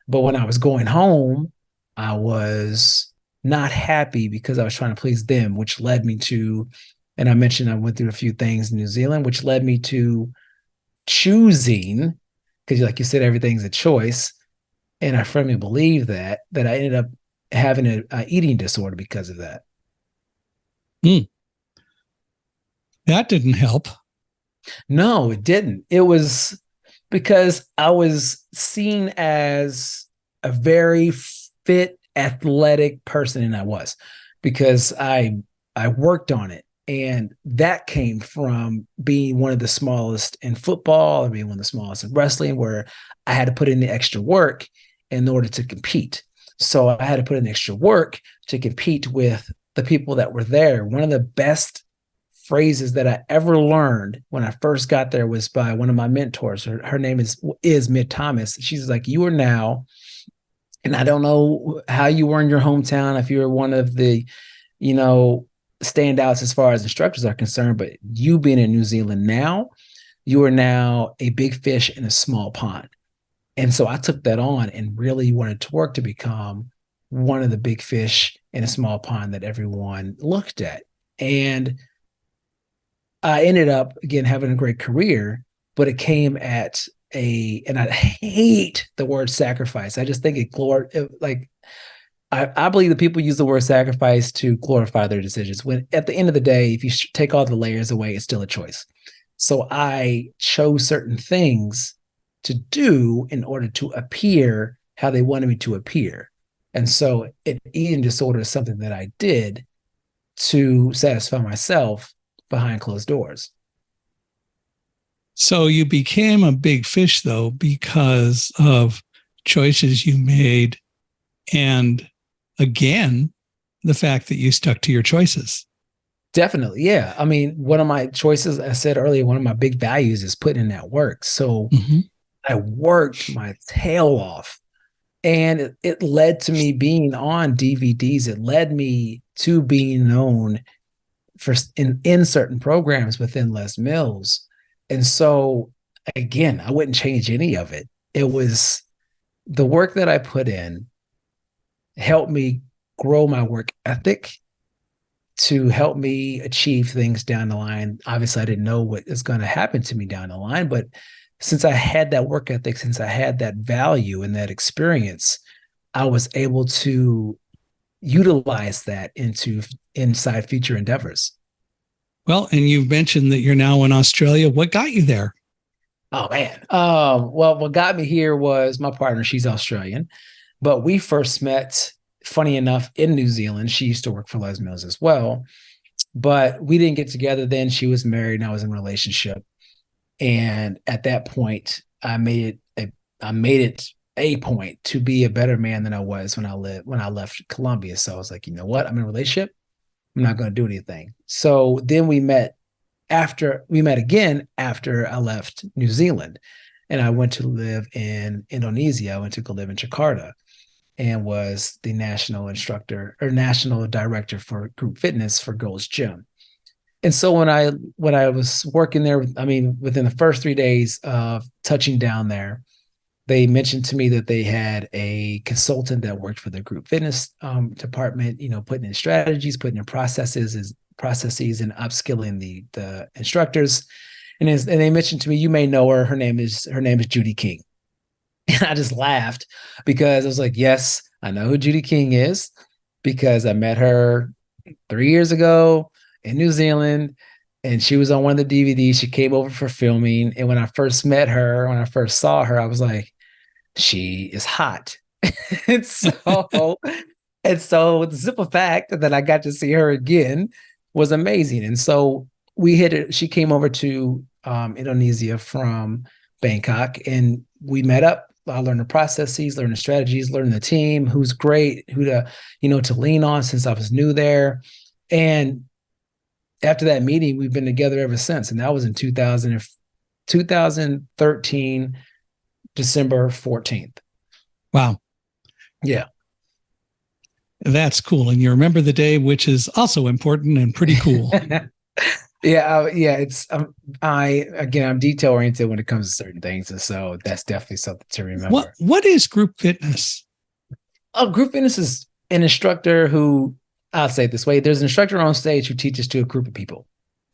But when I was going home, I was not happy because I was trying to please them, which led me to, and I mentioned I went through a few things in New Zealand, which led me to choosing, because like you said, everything's a choice. And I firmly believe that I ended up having a eating disorder because of that. Mm. That didn't help. No, it didn't. It was because I was seen as a very fit, athletic person, and I was, because I worked on it. And that came from being one of the smallest in football, and being one of the smallest in wrestling, where I had to put in the extra work in order to compete. So I had to put in extra work to compete with the people that were there. One of the best phrases that I ever learned when I first got there was by one of my mentors. Her name is Mid Thomas. She's like, "You are now," and I don't know how you were in your hometown, if you were one of the, you know, standouts as far as instructors are concerned, but you being in New Zealand now, you are now a big fish in a small pond. And so I took that on and really wanted to work to become one of the big fish in a small pond that everyone looked at. And I ended up again having a great career, but it came at and I hate the word sacrifice. I just think I believe that people use the word sacrifice to glorify their decisions. When at the end of the day, if you take all the layers away, it's still a choice. So I chose certain things to do in order to appear how they wanted me to appear. And so an eating disorder is something that I did to satisfy myself behind closed doors. So you became a big fish, though, because of choices you made. And again, the fact that you stuck to your choices. Definitely. Yeah. I mean, one of my choices, I said earlier, one of my big values is putting in that work. So Mm-hmm. I worked my tail off, and it led to me being on DVDs. It led me to being known in certain programs within Les Mills. And so again, I wouldn't change any of it. It was the work that I put in helped me grow my work ethic to help me achieve things down the line. Obviously, I didn't know what is going to happen to me down the line, but since I had that work ethic, since I had that value and that experience, I was able to utilize that inside future endeavors. Well, and you've mentioned that you're now in Australia. What got you there? Oh man. Well, what got me here was my partner. She's Australian, but we first met, funny enough, in New Zealand. She used to work for Les Mills as well, but we didn't get together then. She was married and I was in a relationship. And at that point, I made it a point to be a better man than I was when I left Colombia. So I was like, you know what? I'm in a relationship. I'm not going to do anything. So then we met again after I left New Zealand and I went to live in Indonesia. I went to go live in Jakarta and was the national instructor or national director for group fitness for Gold's Gym. And so when I was working there, I mean, within the first 3 days of touching down there, they mentioned to me that they had a consultant that worked for the group fitness department, you know, putting in strategies, putting in processes and upskilling the instructors. And they mentioned to me, you may know her. Her name is Judy King. And I just laughed because I was like, yes, I know who Judy King is because I met her 3 years ago in New Zealand, and she was on one of the DVDs. She came over for filming. And when I first met her, when I first saw her, I was like, she is hot. and so and so the simple fact that I got to see her again was amazing. And so we hit it. She came over to Indonesia from Bangkok and we met up. I learned the processes, learned the strategies, learned the team, who's great, who to, you know, to lean on since I was new there. And after that meeting, we've been together ever since. And that was in 2013, December 14th. Wow. Yeah. That's cool. And you remember the day, which is also important and pretty cool. Yeah. It's, I'm detail oriented when it comes to certain things. And so that's definitely something to remember. What is group fitness? Oh, group fitness is an instructor who, I'll say it this way. There's an instructor on stage who teaches to a group of people.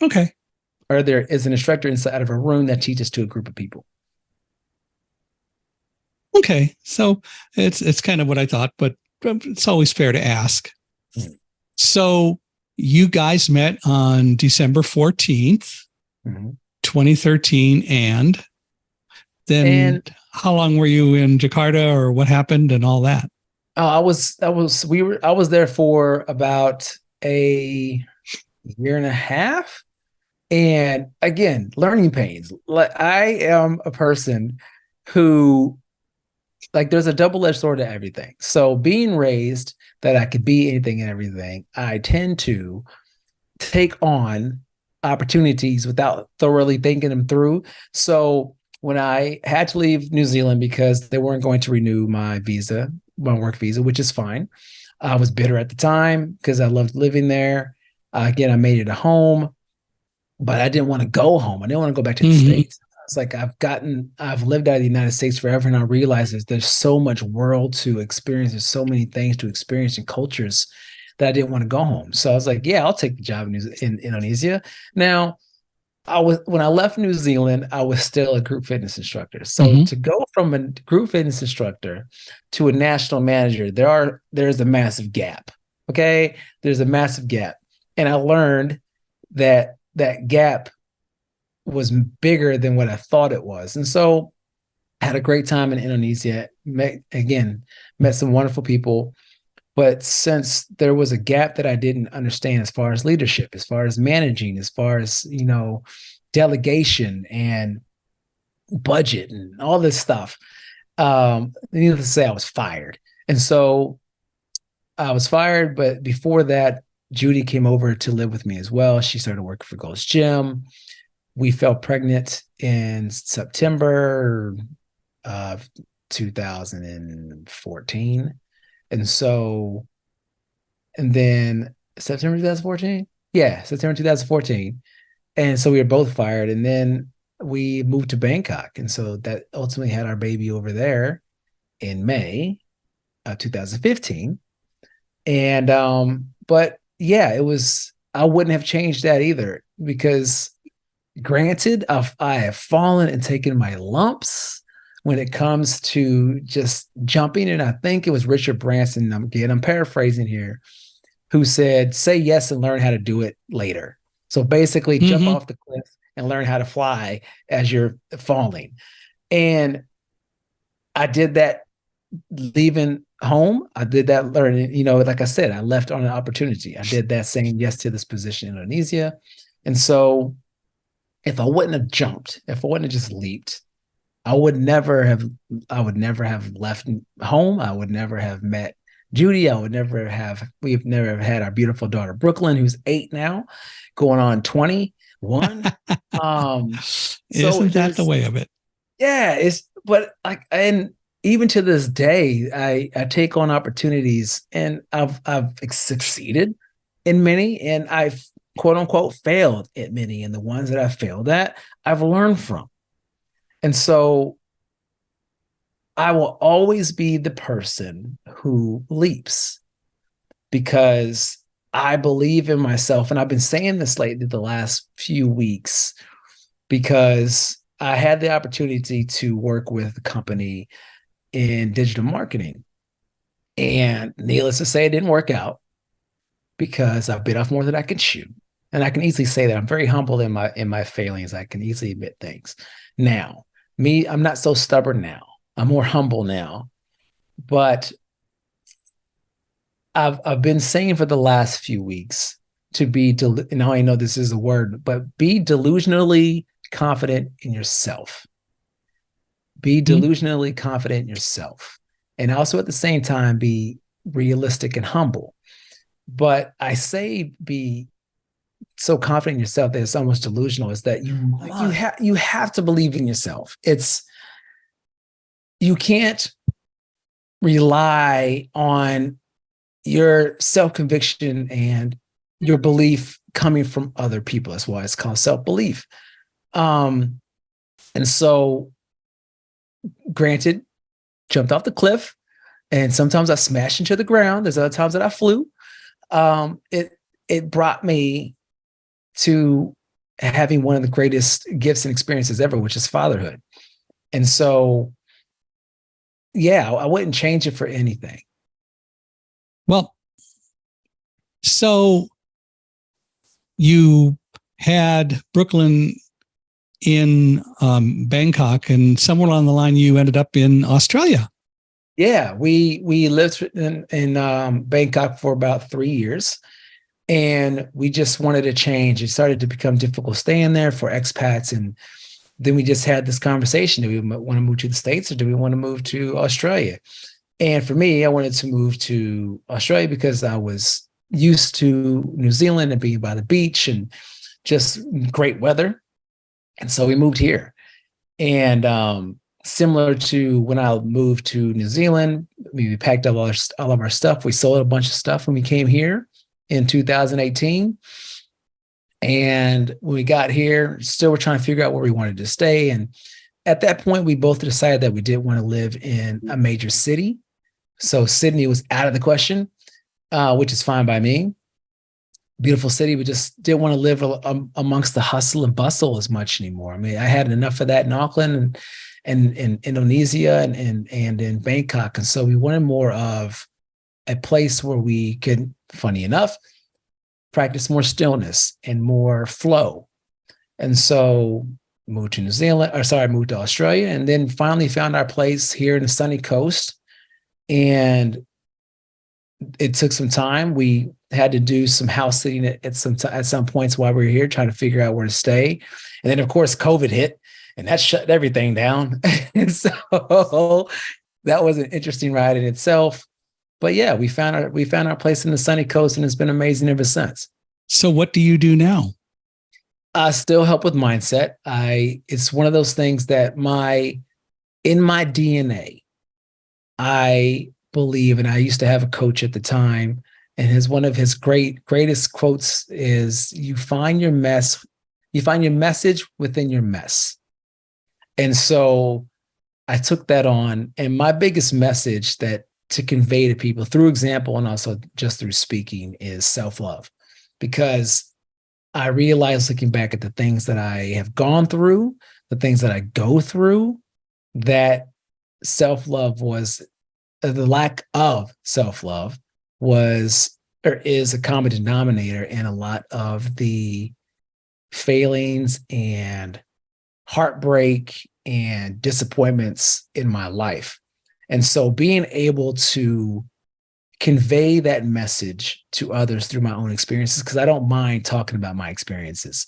Okay. Or there is an instructor inside of a room that teaches to a group of people. Okay. So it's kind of what I thought, but it's always fair to ask. Mm-hmm. So you guys met on December 14th, 2013. And then how long were you in Jakarta or what happened and all that? I was there for about a year and a half. And again, learning pains. Like I am a person who, like, there's a double-edged sword to everything. So being raised that I could be anything and everything, I tend to take on opportunities without thoroughly thinking them through. So when I had to leave New Zealand because they weren't going to renew my work visa, which is fine. I was bitter at the time because I loved living there. Again, I made it a home, but I didn't want to go home. I didn't want to go back to the States. It's like I've lived out of the United States forever, and I realize there's so much world to experience. There's so many things to experience and cultures that I didn't want to go home. So I was like, yeah, I'll take the job in Indonesia. Now, when I left New Zealand, I was still a group fitness instructor. So to go from a group fitness instructor to a national manager, there's a massive gap. Okay, there's a massive gap, and I learned that gap was bigger than what I thought it was. And so I had a great time in Indonesia, met some wonderful people. But since there was a gap that I didn't understand as far as leadership, as far as managing, as far as, you know, delegation and budget and all this stuff, needless to say, I was fired. And so I was fired. But before that, Judy came over to live with me as well. She started working for Gold's Gym. We fell pregnant in September of 2014. And then September 2014? Yeah, September 2014. And so we were both fired. And then we moved to Bangkok. And so that ultimately had our baby over there in May of 2015. And, but yeah, I wouldn't have changed that either because granted, I have fallen and taken my lumps when it comes to just jumping. And I think it was Richard Branson, I'm paraphrasing here, who said, say yes and learn how to do it later. So basically jump off the cliff and learn how to fly as you're falling. And I did that leaving home. I did that learning, like I said, I left on an opportunity. I did that saying yes to this position in Indonesia. And so if I wouldn't have jumped, if I wouldn't have just leaped, I would never have left home. I would never have met Judy. We've never had our beautiful daughter, Brooklyn, who's 8 now, going on 21. So Isn't that the way of it? yeah, but like, and even to this day, I take on opportunities, and I've succeeded in many, and I've quote unquote failed at many. And the ones that I failed at, I've learned from. And so I will always be the person who leaps, because I believe in myself. And I've been saying this lately, the last few weeks, because I had the opportunity to work with a company in digital marketing. And needless to say, it didn't work out because I bit off more than I could chew. And I can easily say that I'm very humble in my failings. I can easily admit things. Now, I'm not so stubborn now. I'm more humble now. But I've been saying for the last few weeks to be, now I know this is a word, but be delusionally confident in yourself. Be delusionally confident in yourself. And also at the same time, be realistic and humble. But I say be so confident in yourself that it's almost delusional, is that you have to believe in yourself. You can't rely on your self-conviction and your belief coming from other people. That's why it's called self-belief. And so, granted, jumped off the cliff, and sometimes I smashed into the ground. There's other times that I flew. It brought me to having one of the greatest gifts and experiences ever, which is fatherhood. And so, yeah, I wouldn't change it for anything. Well, so you had Brooklyn in Bangkok, and somewhere along the line, you ended up in Australia. Yeah, we lived in Bangkok for about 3 years, and we just wanted to change. It started to become difficult staying there for expats, and then we just had this conversation: do we want to move to the States, or do we want to move to Australia? And for me, I wanted to move to Australia because I was used to New Zealand and being by the beach and just great weather. And so we moved here. And similar to when I moved to New Zealand, we packed up all of our stuff. We sold a bunch of stuff when we came here in 2018. And when we got here, still we're trying to figure out where we wanted to stay. And at that point, we both decided that we didn't want to live in a major city. So Sydney was out of the question, which is fine by me. Beautiful city. We just didn't want to live amongst the hustle and bustle as much anymore. I mean, I had enough of that in Auckland and in Indonesia and in Bangkok. And so we wanted more of a place where we could, funny enough, practice more stillness and more flow. And so moved to moved to Australia, and then finally found our place here in the sunny coast. And it took some time. We had to do some house sitting at some points while we were here, trying to figure out where to stay. And then, of course, COVID hit, and that shut everything down. And so that was an interesting ride in itself. But yeah, we found our place in the sunny coast, and it's been amazing ever since. So what do you do now? I still help with mindset. It's one of those things that in my DNA, I believe, and I used to have a coach at the time, and one of his greatest quotes is, you find your message within your mess. And so I took that on, and my biggest message to convey to people through example and also just through speaking is self-love. Because I realized, looking back at the things that I have gone through, the things that I go through, that self-love was, the lack of self-love was or is a common denominator in a lot of the failings and heartbreak and disappointments in my life. And so being able to convey that message to others through my own experiences, because I don't mind talking about my experiences,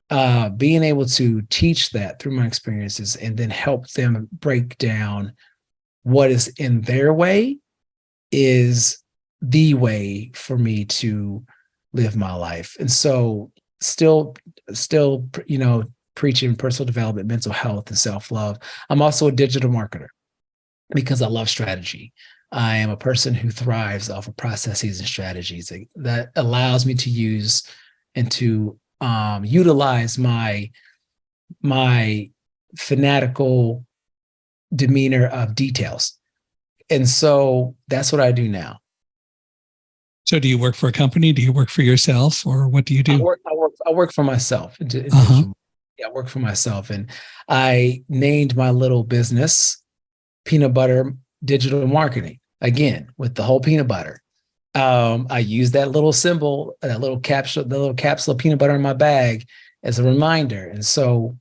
being able to teach that through my experiences and then help them break down what is in their way is the way for me to live my life. And so still, preaching personal development, mental health, and self-love. I'm also a digital marketer because I love strategy. I am a person who thrives off of processes and strategies that allows me to use and to utilize my fanatical demeanor of details. And so that's what I do now. So do you work for a company? Do you work for yourself, or what do you do? I work for myself. Uh-huh. Yeah, I work for myself. And I named my little business Peanut Butter Digital Marketing. Again, with the whole peanut butter. I use that little symbol, that little capsule, the little capsule of peanut butter in my bag as a reminder. And so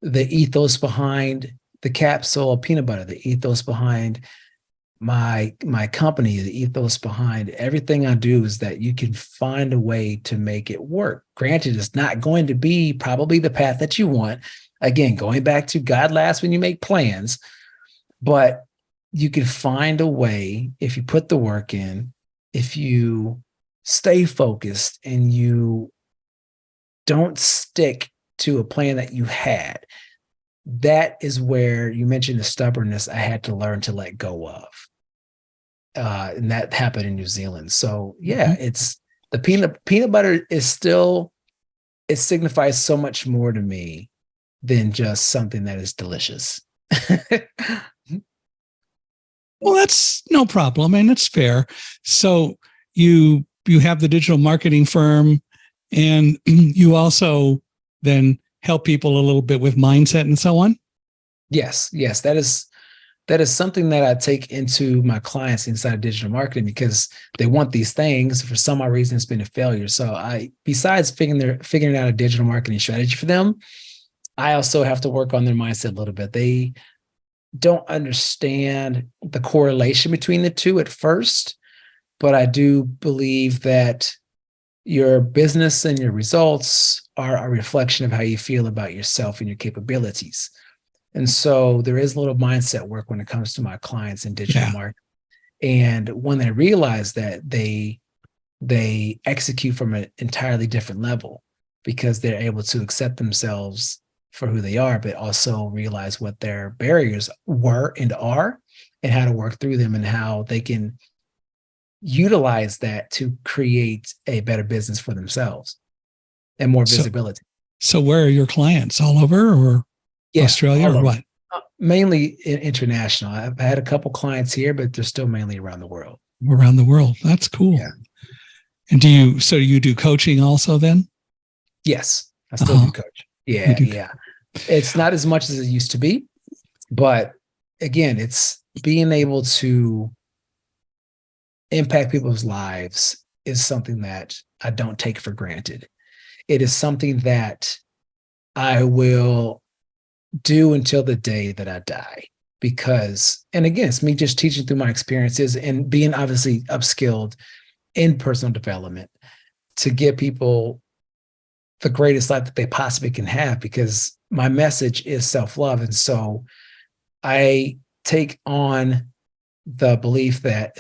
the ethos behind the capsule of peanut butter, the ethos behind my company, the ethos behind everything I do is that you can find a way to make it work. Granted, it's not going to be probably the path that you want. Again, going back to God laughs when you make plans, but you can find a way if you put the work in, if you stay focused and you don't stick to a plan that you had. That is where you mentioned the stubbornness I had to learn to let go of. And that happened in New Zealand. So yeah, it's the peanut butter is still, it signifies so much more to me than just something that is delicious. Well, that's no problem, and it's fair. So you have the digital marketing firm, and you also then help people a little bit with mindset and so on. Yes, that is something that I take into my clients inside of digital marketing because they want these things. For some odd reason, it's been a failure. So besides figuring out a digital marketing strategy for them, I also have to work on their mindset a little bit. They don't understand the correlation between the two at first, but I do believe that your business and your results are a reflection of how you feel about yourself and your capabilities. And so there is a little mindset work when it comes to my clients in digital marketing. And when they realize that, they execute from an entirely different level because they're able to accept themselves for who they are, but also realize what their barriers were and are and how to work through them and how they can utilize that to create a better business for themselves and more visibility. So where are your clients? All over, or Australia, or what? Mainly international. I've had a couple clients here, but they're still mainly around the world. Around the world. That's cool. Yeah. And you do coaching also then? Yes, I still do coach. Yeah. It's not as much as it used to be, but again, it's being able to impact people's lives is something that I don't take for granted. It is something that I will do until the day that I die. Because, and again, it's me just teaching through my experiences and being obviously upskilled in personal development to give people the greatest life that they possibly can have, because my message is self-love. And so I take on the belief that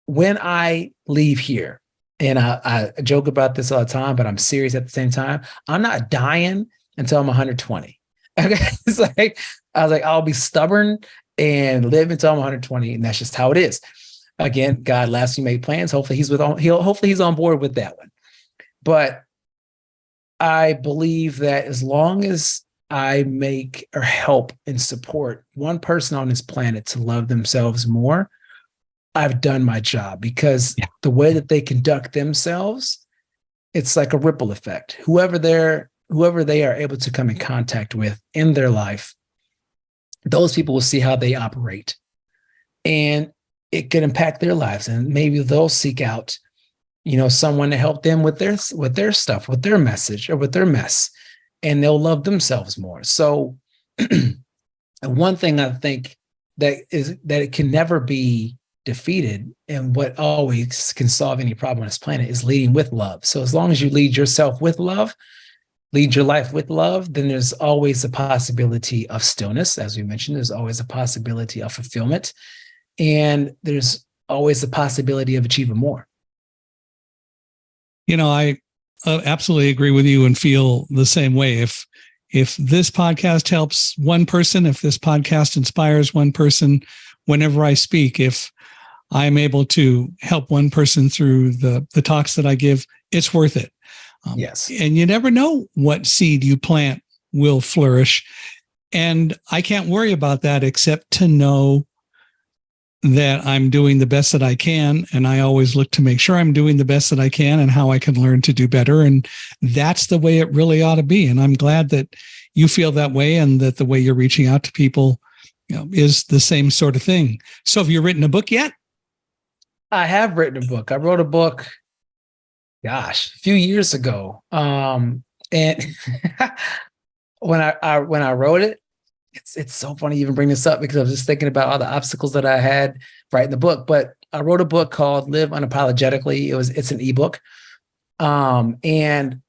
when I leave here, and I joke about this all the time, but I'm serious at the same time, I'm not dying until I'm 120. Okay. It's like, I was like, I'll be stubborn and live until I'm 120. And that's just how it is. Again, God lets you make plans. Hopefully he's on board with that one. But I believe that as long as I make or help and support one person on this planet to love themselves more, I've done my job, because the way that they conduct themselves, it's like a ripple effect. Whoever they are able to come in contact with in their life, those people will see how they operate, and it can impact their lives. And maybe they'll seek out someone to help them with their stuff, with their message or with their mess, and they'll love themselves more. So one thing I think that it can never be defeated, and what always can solve any problem on this planet is leading with love. So as long as you lead yourself with love, lead your life with love, then there's always a possibility of stillness. As we mentioned, there's always a possibility of fulfillment, and there's always a possibility of achieving more. I absolutely agree with you and feel the same way. If this podcast helps one person, if this podcast inspires one person, whenever I speak, if I'm able to help one person through the talks that I give, it's worth it. Yes. And you never know what seed you plant will flourish. And I can't worry about that except to know that I'm doing the best that I can. And I always look to make sure I'm doing the best that I can and how I can learn to do better. And that's the way it really ought to be. And I'm glad that you feel that way and that the way you're reaching out to people, is the same sort of thing. So have you written a book yet? I have written a book. I wrote a book, a few years ago. And when I wrote it, it's so funny you even bring this up, because I was just thinking about all the obstacles that I had writing the book. But I wrote a book called Live Unapologetically. It's an ebook. And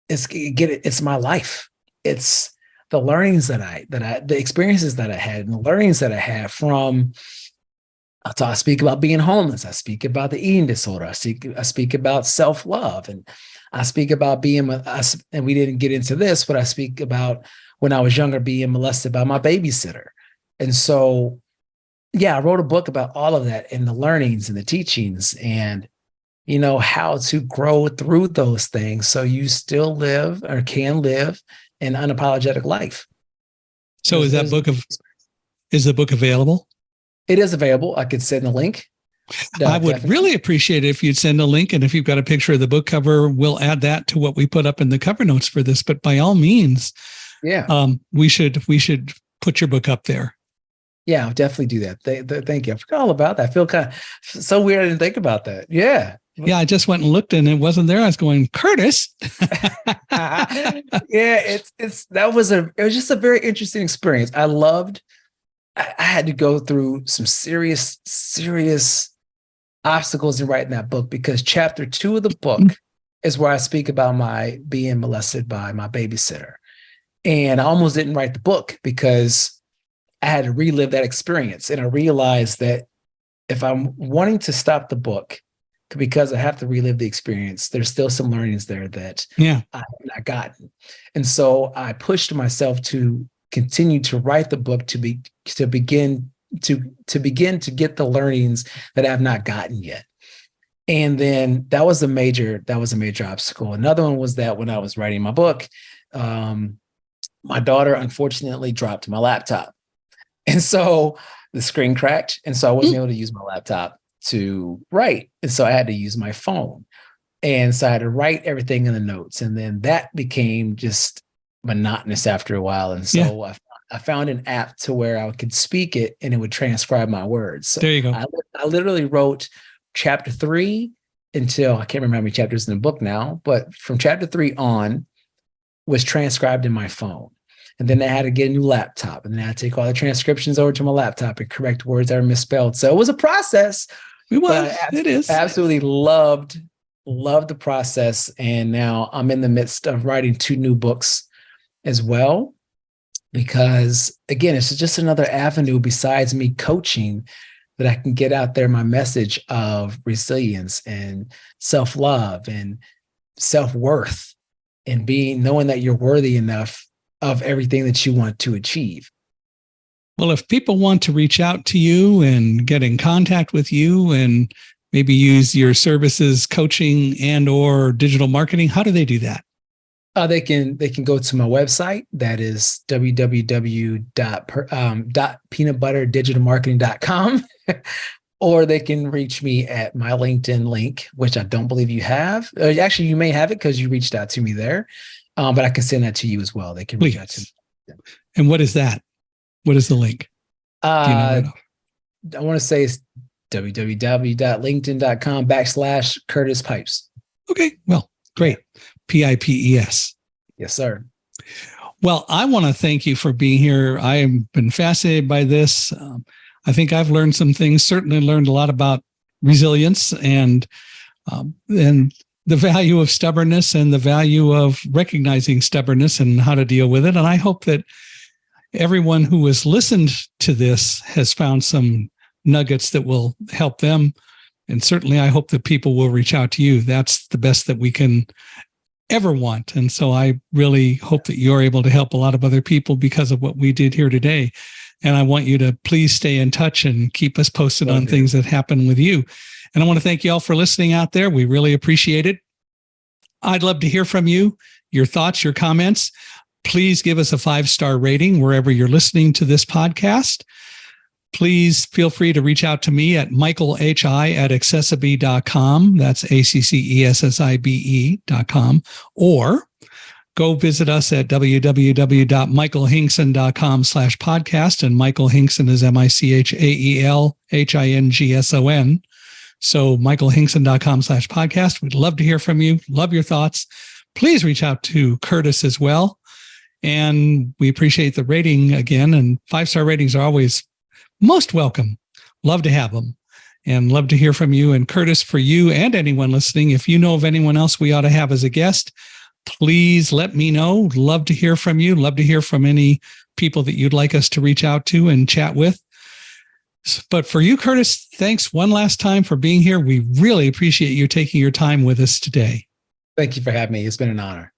it's my life. It's the learnings the experiences that I had, and the learnings that I had from. So I speak about being homeless. I speak about the eating disorder. I speak about self-love, and I speak about and we didn't get into this, but I speak about when I was younger being molested by my babysitter. And so, I wrote a book about all of that and the learnings and the teachings and, how to grow through those things so you still live or can live an unapologetic life. So is the book available? It is available. I could send a link. I would really appreciate it if you'd send a link. And if you've got a picture of the book cover, we'll add that to what we put up in the cover notes for this. But by all means, we should put your book up there. Yeah, I'll definitely do that. Thank you. I forgot all about that. I feel kind of so weird. I didn't think about that. Yeah. Yeah, I just went and looked and it wasn't there. I was going, Curtis. It was just a very interesting experience. I had to go through some serious obstacles in writing that book, because chapter 2 of the book is where I speak about my being molested by my babysitter. And I almost didn't write the book because I had to relive that experience. And I realized that if I'm wanting to stop the book because I have to relive the experience, there's still some learnings there that I have not gotten. And so I pushed myself to continue to write the book to begin to get the learnings that I have not gotten yet. And then that was a major obstacle. Another one was that when I was writing my book, my daughter unfortunately dropped my laptop. And so the screen cracked. And so I wasn't able to use my laptop to write. And so I had to use my phone. And so I had to write everything in the notes. And then that became just monotonous after a while. And so I found an app to where I could speak it and it would transcribe my words. So there you go. I literally wrote chapter 3 until I can't remember how many chapters in the book now, but from chapter 3 on was transcribed in my phone. And then I had to get a new laptop, and then I had to take all the transcriptions over to my laptop and correct words that are misspelled. So it was a process. It is. I absolutely loved the process. And now I'm in the midst of writing 2 new books as well, because again, it's just another avenue besides me coaching that I can get out there my message of resilience and self-love and self-worth and knowing that you're worthy enough of everything that you want to achieve. Well, if people want to reach out to you and get in contact with you and maybe use your services, coaching and or digital marketing, how do they do that? They can go to my website. That is www.peanutbutterdigitalmarketing.com, or they can reach me at my LinkedIn link, which I don't believe you have. Actually, you may have it because you reached out to me there, but I can send that to you as well. They can reach out to me. And what is that? What is the link? I want to say it's www.linkedin.com/Curtis Pipes. Okay. Well, great. Pipes. Yes, sir. Well, I want to thank you for being here. I have been fascinated by this. I think I've learned some things, certainly learned a lot about resilience and the value of stubbornness and the value of recognizing stubbornness and how to deal with it. And I hope that everyone who has listened to this has found some nuggets that will help them. And certainly I hope that people will reach out to you. That's the best that we can ever want. And so I really hope that you're able to help a lot of other people because of what we did here today. And I want you to please stay in touch and keep us posted on things that happen with you. And I want to thank you all for listening out there. We really appreciate it. I'd love to hear from you, your thoughts, your comments. Please give us a 5-star rating wherever you're listening to this podcast. Please feel free to reach out to me at michaelhi@accessibe.com. That's ACCESSIBE.com. Or go visit us at www.michaelhinkson.com/podcast. And Michael Hinkson is MICHAELHINGSON. So michaelhinkson.com/podcast. We'd love to hear from you. Love your thoughts. Please reach out to Curtis as well. And we appreciate the rating again. And 5-star ratings are always most welcome. Love to have them and love to hear from you. And Curtis, for you and anyone listening, if you know of anyone else we ought to have as a guest, please let me know. Love to hear from you. Love to hear from any people that you'd like us to reach out to and chat with. But for you, Curtis, thanks one last time for being here. We really appreciate you taking your time with us today. Thank you for having me. It's been an honor.